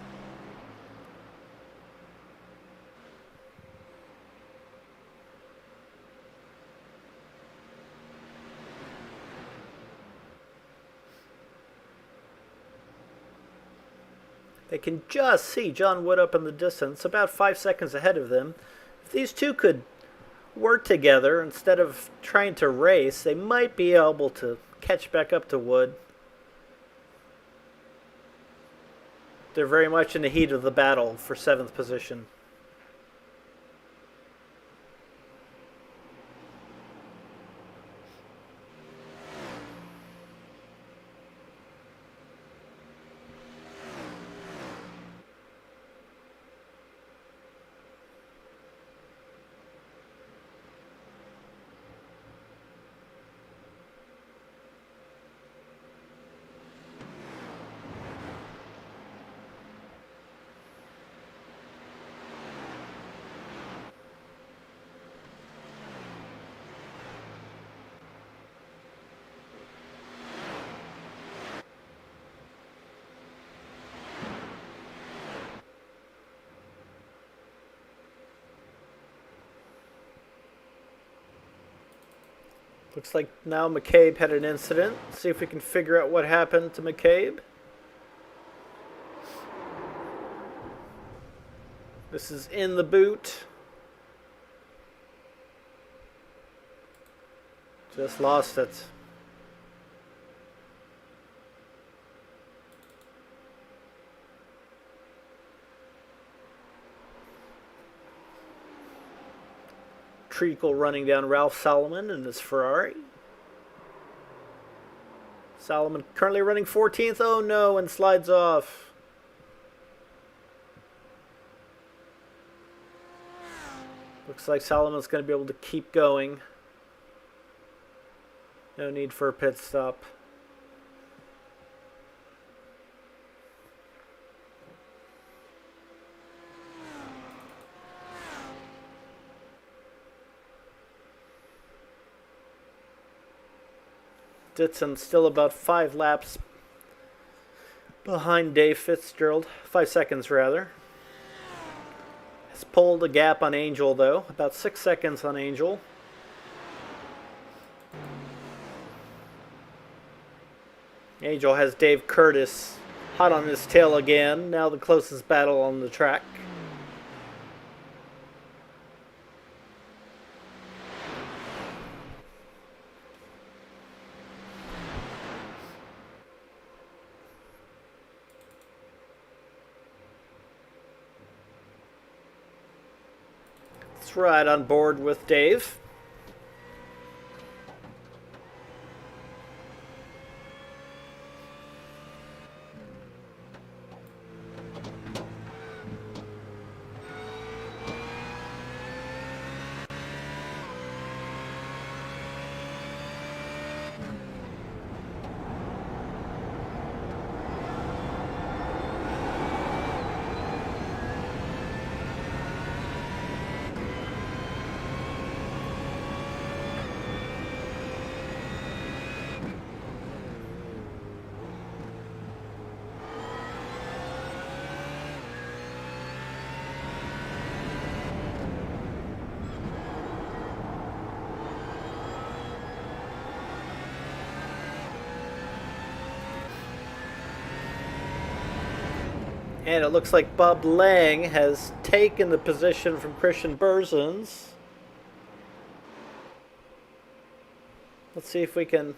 S1: They can just see John Wood up in the distance, about 5 seconds ahead of them. If these two could work together instead of trying to race, they might be able to catch back up to Wood. They're very much in the heat of the battle for 7th position. Looks like now McCabe had an incident. See if we can figure out what happened to McCabe. This is in the boot. Just lost it. Treacle running down Ralph Solomon in his Ferrari. Solomon currently running 14th. Oh no, and slides off. Looks like Solomon's going to be able to keep going. No need for a pit stop. Ditson still about 5 laps behind Dave Fitzgerald. 5 seconds, rather. Has pulled a gap on Angel, though. About 6 seconds on Angel. Angel has Dave Curtis hot on his tail again. Now the closest battle on the track. Let's ride on board with Dave. And it looks like Bob Lang has taken the position from Christian Berzins. Let's see if we can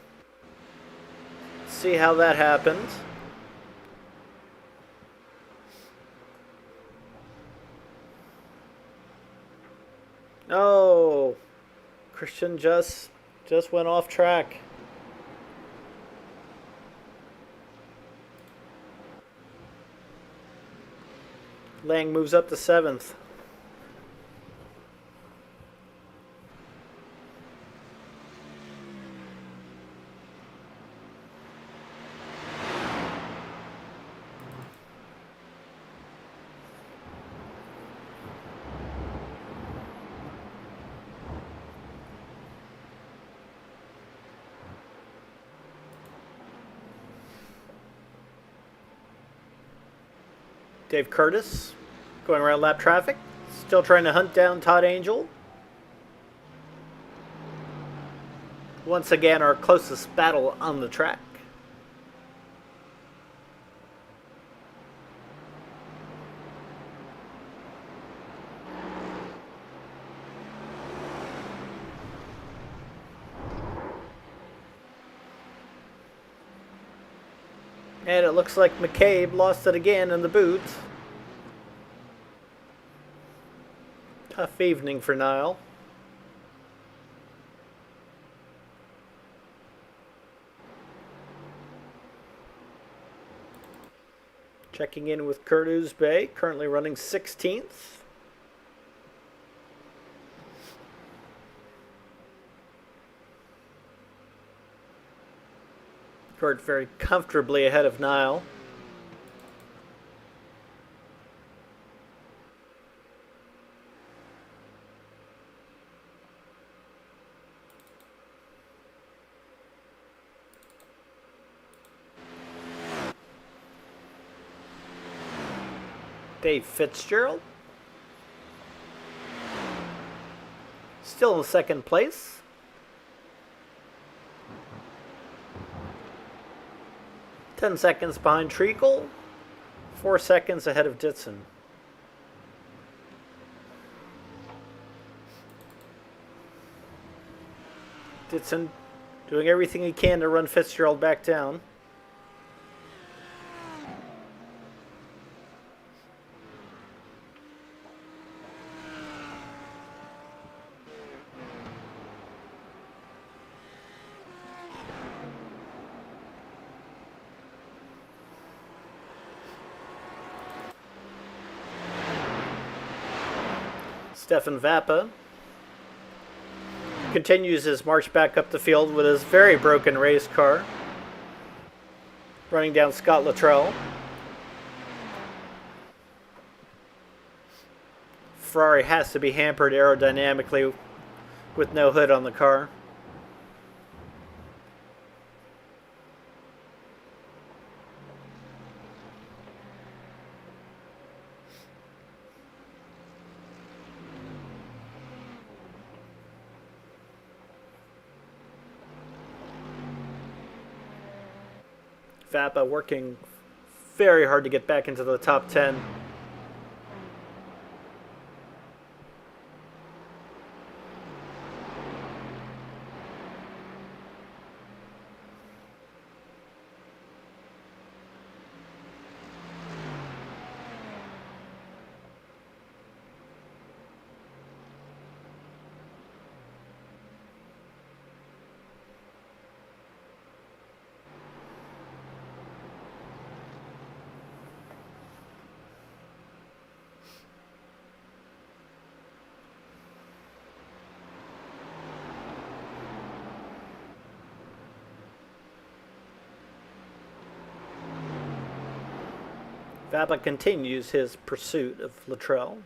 S1: see how that happened. Oh, Christian just went off track. Lang moves up to 7th. Dave Curtis going around lap traffic, still trying to hunt down Todd Angel. Once again, our closest battle on the track. And it looks like McCabe lost it again in the boot. Tough evening for Niall. Checking in with Kurt Uzbey, currently running 16th. Kurt very comfortably ahead of Niall. Dave Fitzgerald still in second place. Ten seconds behind Treacle, 4 seconds ahead of Ditson. Ditson doing everything he can to run Fitzgerald back down. Stefan Vappa continues his march back up the field with his very broken race car, running down Scott Luttrell. Ferrari has to be hampered aerodynamically with no hood on the car. Vappa working very hard to get back into the top 10. Vappa continues his pursuit of Luttrell.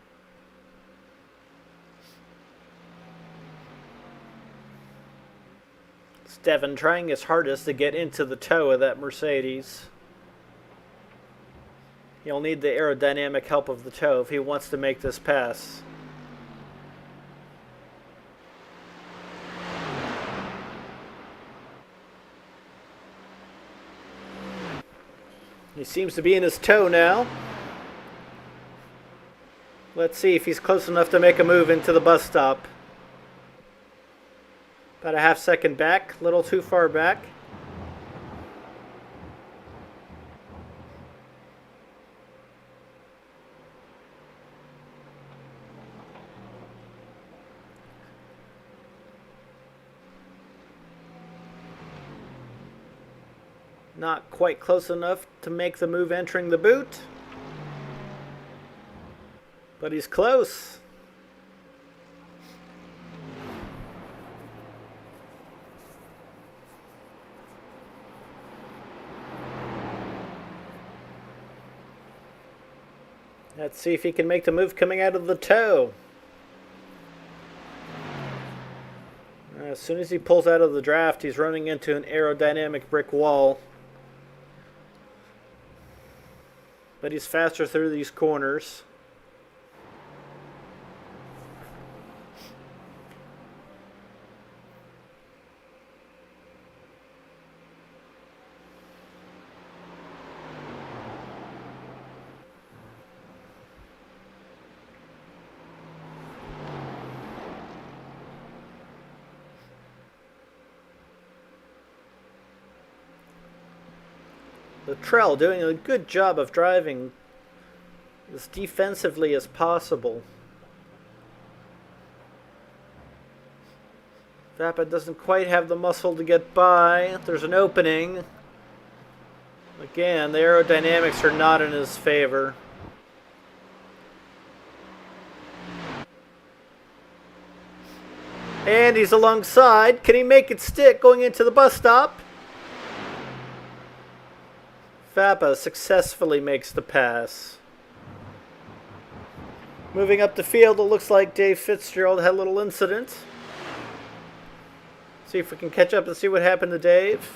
S1: Steven trying his hardest to get into the toe of that Mercedes. He'll need the aerodynamic help of the toe if he wants to make this pass. He seems to be in his toe now. Let's see if he's close enough to make a move into the bus stop. About a half second back, a little too far back. Not quite close enough to make the move entering the boot. But he's close. Let's see if he can make the move coming out of the toe. As soon as he pulls out of the draft, he's running into an aerodynamic brick wall. But he's faster through these corners. Luttrell doing a good job of driving as defensively as possible. Vapa doesn't quite have the muscle to get by. There's an opening. Again, the aerodynamics are not in his favor. And he's alongside. Can he make it stick going into the bus stop? Vapa successfully makes the pass. Moving up the field, it looks like Dave Fitzgerald had a little incident. See if we can catch up and see what happened to Dave.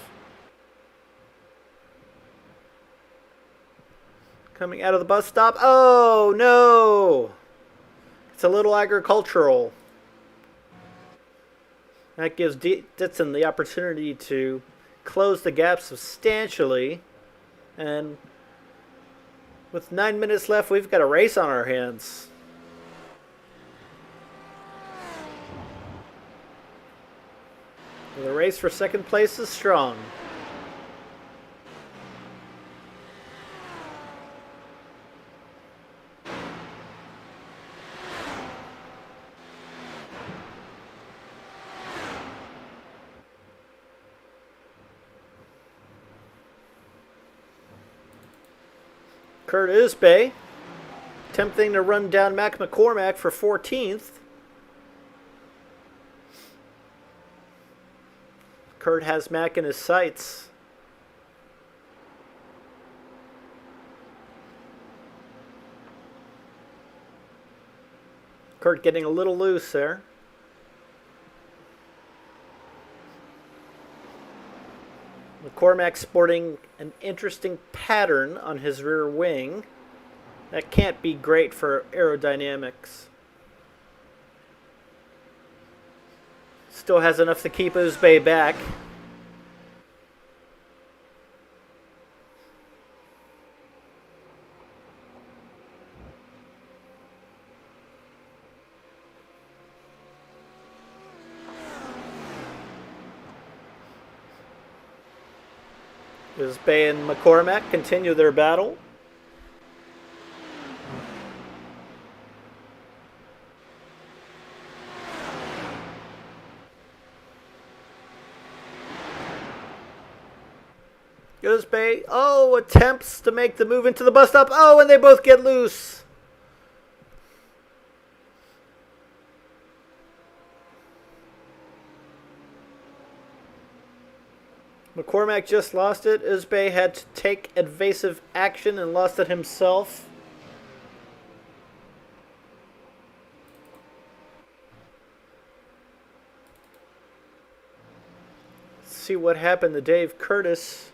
S1: Coming out of the bus stop. Oh, no! It's a little agricultural. That gives Ditson the opportunity to close the gap substantially. And with 9 minutes left, we've got a race on our hands. The race for second place is strong. Kurt Usbay attempting to run down Mac McCormack for 14th. Kurt has Mac in his sights. Kurt getting a little loose there. McCormack sporting an interesting pattern on his rear wing. That can't be great for aerodynamics. Still has enough to keep Usbay back. Usbay and McCormack continue their battle. Usbay, attempts to make the move into the bus stop. And they both get loose. McCormack just lost it. Usbay had to take evasive action and lost it himself. Let's see what happened to Dave Curtis.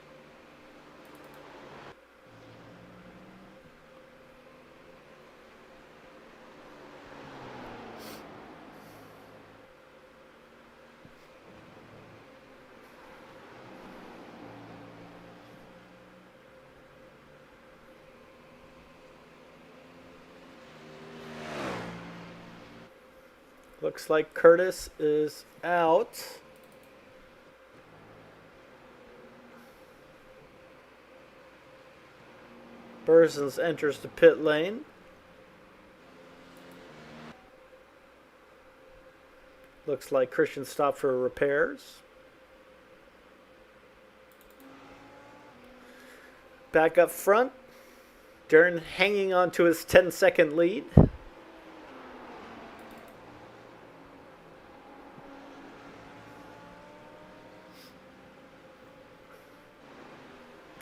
S1: Looks like Curtis is out. Bursons enters the pit lane. Looks like Christian stopped for repairs. Back up front. Dern hanging on to his 10-second lead.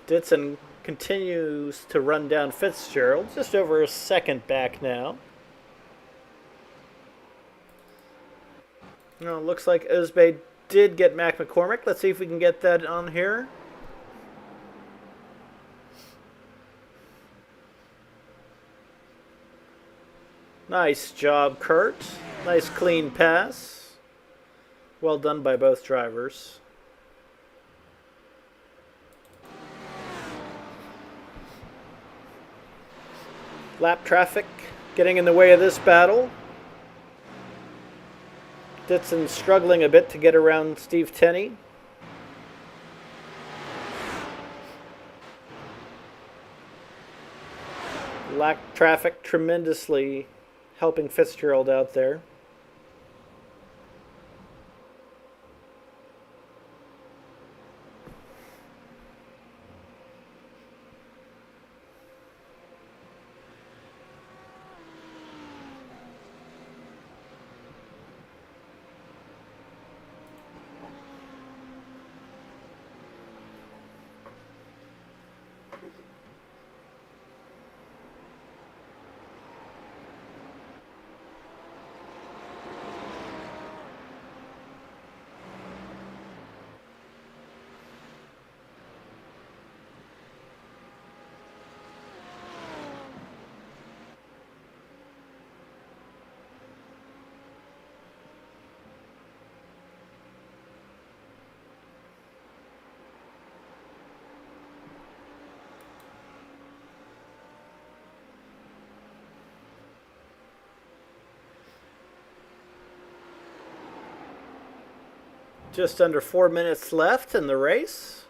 S1: Ditson continues to run down Fitzgerald, just over a second back now. No, looks like Osbey did get Mac McCormick. Let's see if we can get that on here. Nice job, Kurt. Nice clean pass. Well done by both drivers. Lap traffic getting in the way of this battle. Ditson struggling a bit to get around Steve Tenney. Lap traffic tremendously helping Fitzgerald out there. Just under 4 minutes left in the race.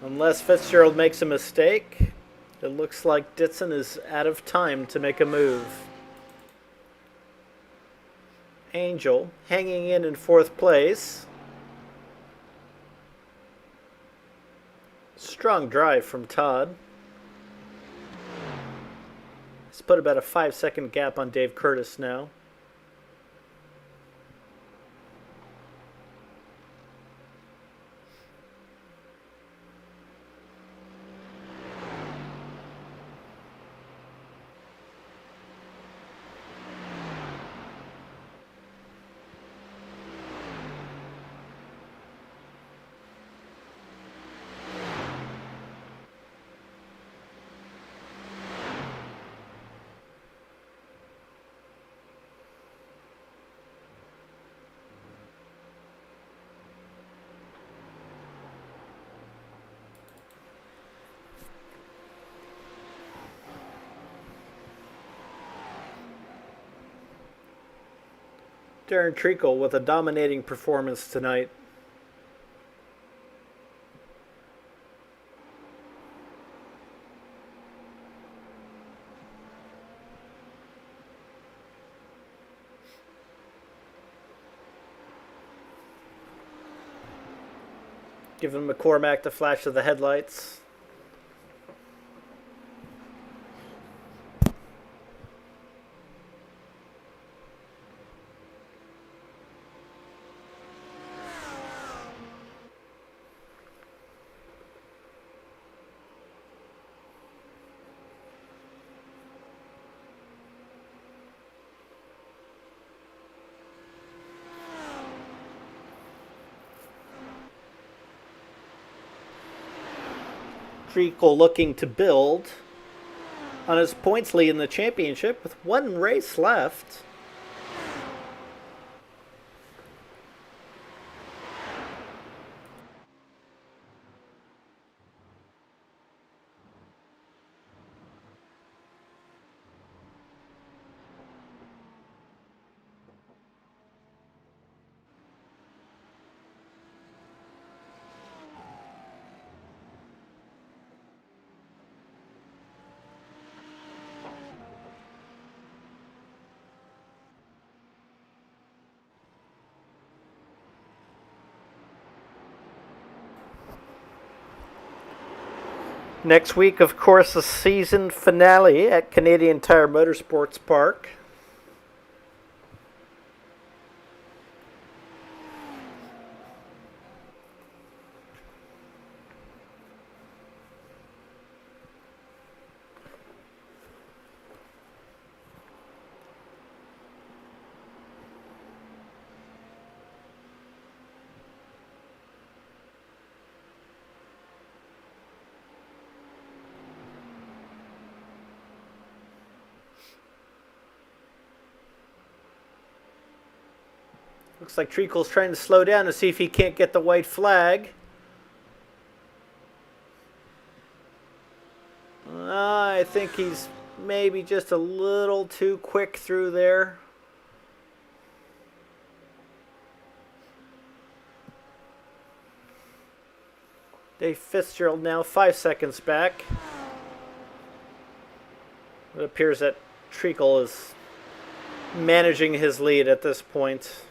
S1: Unless Fitzgerald makes a mistake, it looks like Ditson is out of time to make a move. Angel hanging in fourth place. Strong drive from Todd. He's put about a 5-second gap on Dave Curtis now. Darren Treacle with a dominating performance tonight. Giving McCormack the flash of the headlights. Treacle looking to build on his points lead in the championship with one race left. Next week, of course, the season finale at Canadian Tire Motorsports Park. Looks like Treacle's trying to slow down to see if he can't get the white flag. I think he's maybe just a little too quick through there. Dave Fitzgerald now 5 seconds back. It appears that Treacle is managing his lead at this point.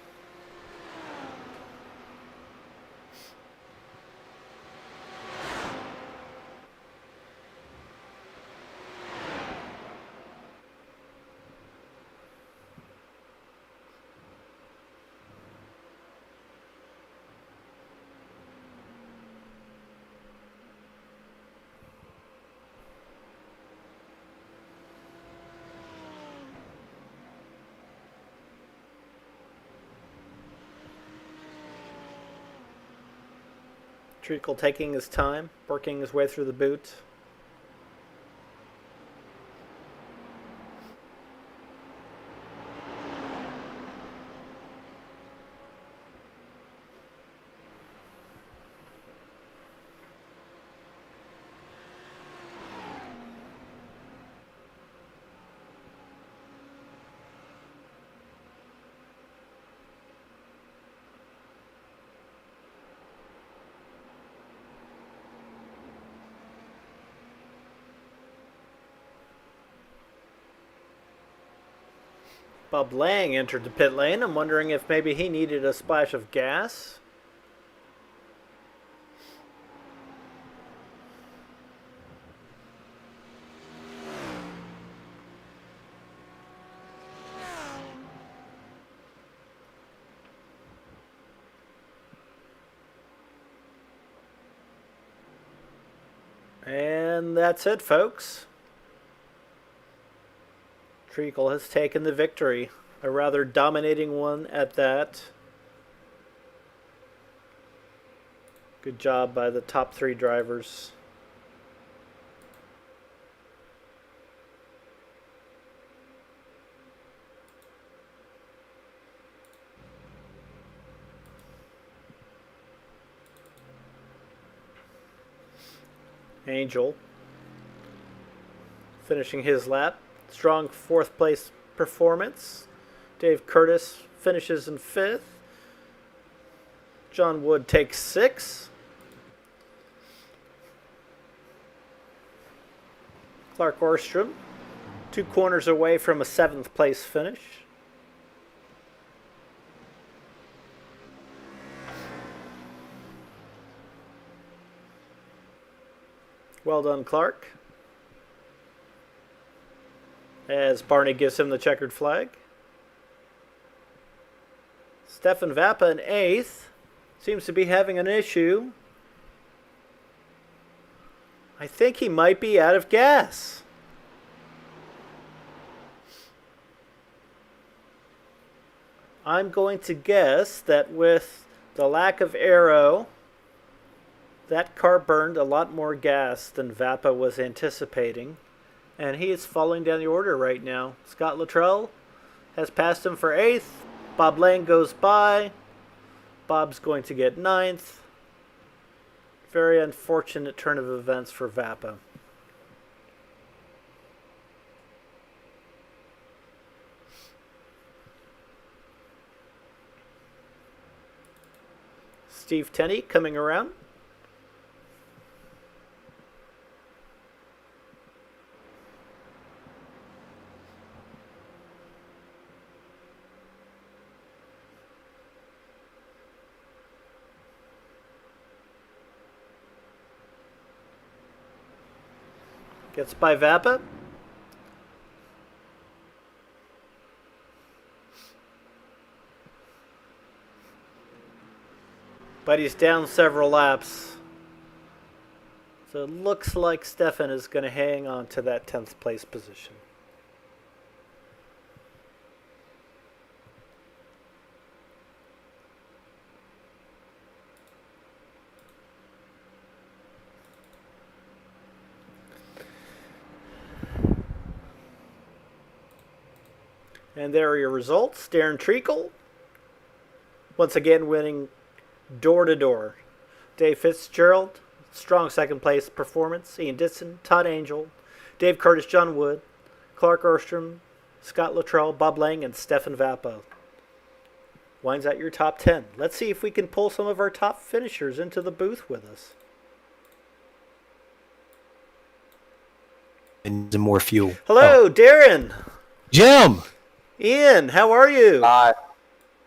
S1: Treacle taking his time, working his way through the boot. Bob Lang entered the pit lane. I'm wondering if maybe he needed a splash of gas. And that's it, folks. Treacle has taken the victory. A rather dominating one at that. Good job by the top three drivers. Angel finishing his lap. Strong fourth place performance. Dave Curtis finishes in fifth. John Wood takes sixth. Clark Orstrom 2 corners away from a 7th place finish. Well done, Clark. As Barney gives him the checkered flag. Stefan Vappa in 8th. Seems to be having an issue. I think he might be out of gas. I'm going to guess that with the lack of aero, that car burned a lot more gas than Vappa was anticipating. And he is falling down the order right now. Scott Luttrell has passed him for 8th. Bob Lang goes by. Bob's going to get 9th. Very unfortunate turn of events for Vappa. Steve Tenney coming around. Gets by Vappa. But he's down several laps. So it looks like Stefan is going to hang on to that 10th place position. And there are your results. Darren Treacle, once again winning door to door. Dave Fitzgerald, strong second place performance. Ian Ditson, Todd Angel, Dave Curtis, John Wood, Clark Erstrom, Scott Luttrell, Bob Lang, and Stefan Vappa. Winds out your top 10. Let's see if we can pull some of our top finishers into the booth with us.
S2: And some more fuel.
S1: Hello, Darren.
S2: Jim.
S1: Ian, how are you?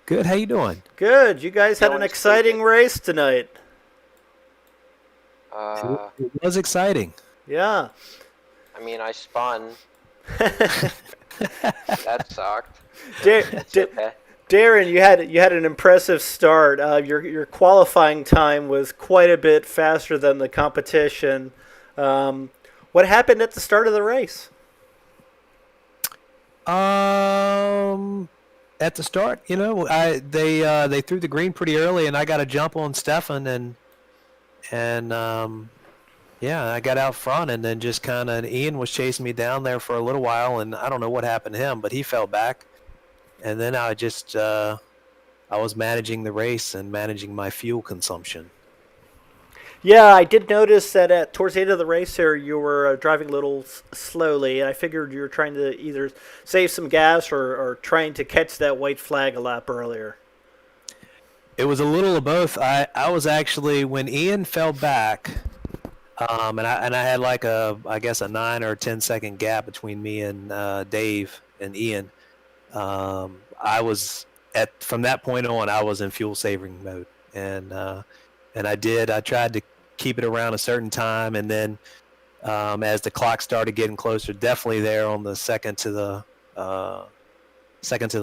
S2: Good. How you doing?
S1: Good. You guys had an exciting race tonight.
S2: It was exciting.
S1: Yeah.
S3: I mean, I spun. That sucked.
S1: Darren, you had an impressive start. Your qualifying time was quite a bit faster than the competition. What happened at the start of the race?
S2: At the start, they threw the green pretty early, and I got a jump on Stefan, and I got out front, and then just kind of Ian was chasing me down there for a little while, and I don't know what happened to him, but he fell back, and then I just I was managing the race and managing my fuel consumption.
S1: Yeah, I did notice that towards the end of the race there, you were driving a little slowly, and I figured you were trying to either save some gas or trying to catch that white flag a lap earlier.
S2: It was a little of both. I was actually, when Ian fell back, and I had like I guess a 9 or 10 second gap between me and Dave and Ian. From that point on, I was in fuel saving mode, and I tried to keep it around a certain time, and then as the clock started getting closer, definitely there on the second to the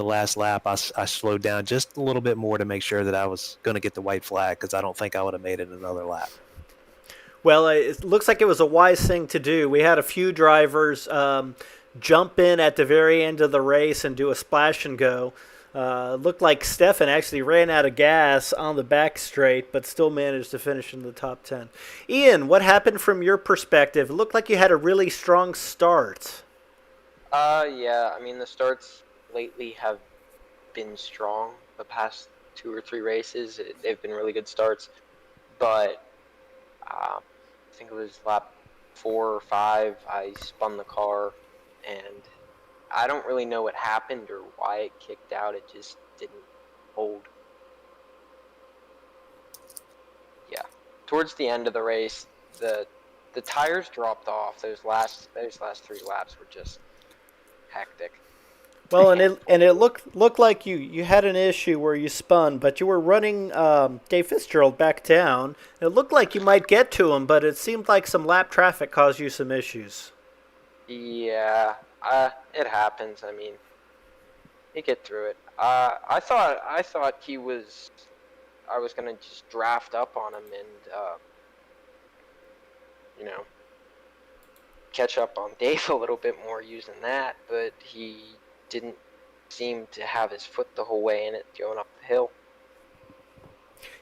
S2: last lap, I slowed down just a little bit more to make sure that I was going to get the white flag, because I don't think I would have made it another lap.
S1: Well, it looks like it was a wise thing to do. We had a few drivers jump in at the very end of the race and do a splash and go. Looked like Stefan actually ran out of gas on the back straight, but still managed to finish in the top 10. Ian, what happened from your perspective? It looked like you had a really strong start.
S3: Yeah, I mean, the starts lately have been strong. The past 2 or 3 races, they've been really good starts. But I think it was lap 4 or 5, I spun the car, and I don't really know what happened or why it kicked out. It just didn't hold. Yeah. Towards the end of the race, the tires dropped off. Those last 3 laps were just hectic.
S1: Well, and it looked like you had an issue where you spun, but you were running Dave Fitzgerald back down. It looked like you might get to him, but it seemed like some lap traffic caused you some issues.
S3: Yeah. It happens. I mean, you get through it. I thought I was gonna just draft up on him and catch up on Dave a little bit more using that, but he didn't seem to have his foot the whole way in it going up the hill.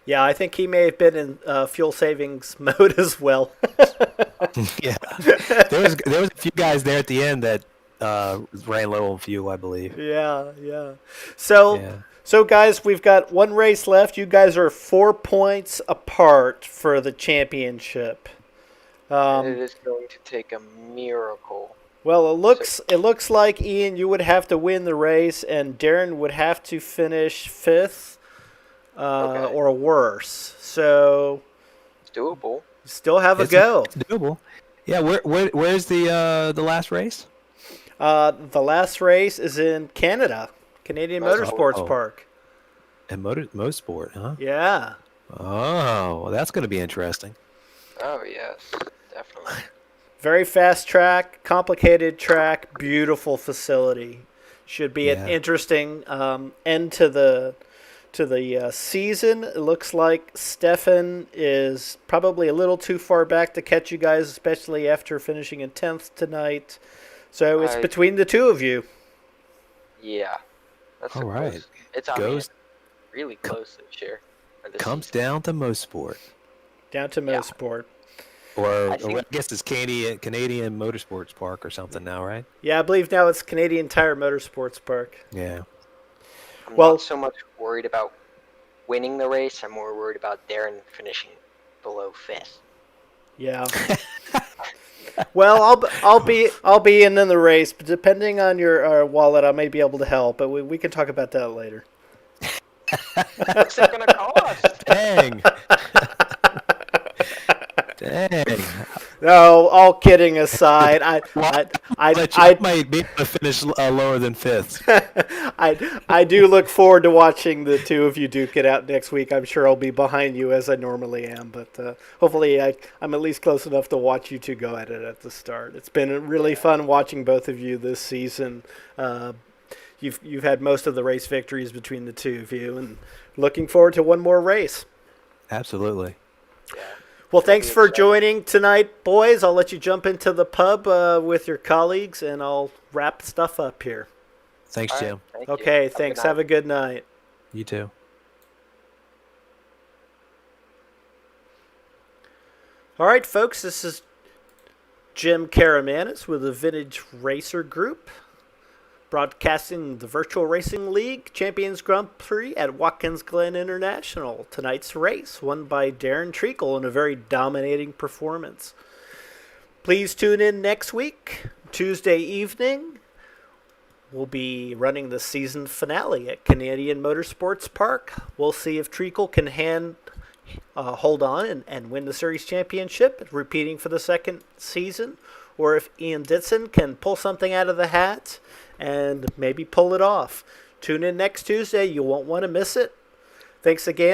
S1: Yeah, I think he may have been in fuel savings mode as well.
S2: Yeah, there was a few guys there at the end that ran low on fuel, I believe.
S1: Yeah. So guys, we've got one race left. You guys are 4 points apart for the championship.
S3: It is going to take a miracle.
S1: Well, it looks like, Ian, you would have to win the race, and Darren would have to finish 5th or worse. So
S3: it's doable.
S1: Still have a go.
S2: It's doable. Yeah. Where's the last race?
S1: The last race is in Canada, Canadian Motorsports Park.
S2: And motorsport, huh?
S1: Yeah.
S2: Oh, well, that's going to be interesting.
S3: Oh yes, definitely.
S1: Very fast track, complicated track, beautiful facility. Should be an
S2: Yeah.
S1: interesting end to the season. It looks like Stefan is probably a little too far back to catch you guys, especially after finishing in 10th tonight. So it's
S3: I-
S1: between the two of you.
S3: Yeah, that's
S2: All
S3: a
S2: right.
S3: close. I mean,
S2: Goes
S3: it's really close this year. or this
S2: comes
S3: season.
S2: down to Motorsport,
S1: Down to
S3: Yeah.
S1: Mosport.
S2: or
S3: I
S2: I
S3: think-
S2: guess it's Canadian Motorsports Park or something now, right?
S1: Yeah, I believe now it's Canadian Tire Motorsports Park.
S2: Yeah.
S3: I'm
S1: Well-
S3: not so much worried about winning the race. I'm more worried about Darren finishing below 5th.
S1: Yeah. Well, I'll be in the race, but depending on your wallet, I may be able to help. But we can talk about that later.
S3: What's it gonna cost?
S2: Dang. Dang.
S1: No, all kidding aside, I
S2: Might be able to finish lower than fifth.
S1: I do look forward to watching the two of you duke it out next week. I'm sure I'll be behind you as I normally am, but hopefully I'm at least close enough to watch you two go at it at the start. It's been really fun watching both of you this season. You've had most of the race victories between the two of you, and looking forward to one more race.
S2: Absolutely.
S3: Yeah.
S1: Well, thanks
S3: be
S1: for
S3: exciting.
S1: joining tonight, boys. I'll let you jump into the pub with your colleagues, and I'll wrap stuff up here.
S2: Thanks,
S3: All right,
S2: Jim.
S3: thank you.
S1: Okay,
S3: Have a good
S1: thanks.
S3: night.
S1: Have a good night.
S2: You too.
S1: All right, folks, this is Jim Karamanis with the Vintage Racer Group, broadcasting the Virtual Racing League Champions Grand Prix at Watkins Glen International. Tonight's race won by Darren Treacle in a very dominating performance. Please tune in next week, Tuesday evening. We'll be running the season finale at Canadian Motorsports Park. We'll see if Treacle can hold on and win the series championship, repeating for the second season, or if Ian Ditson can pull something out of the hat and maybe pull it off. Tune in next Tuesday. You won't want to miss it. Thanks again.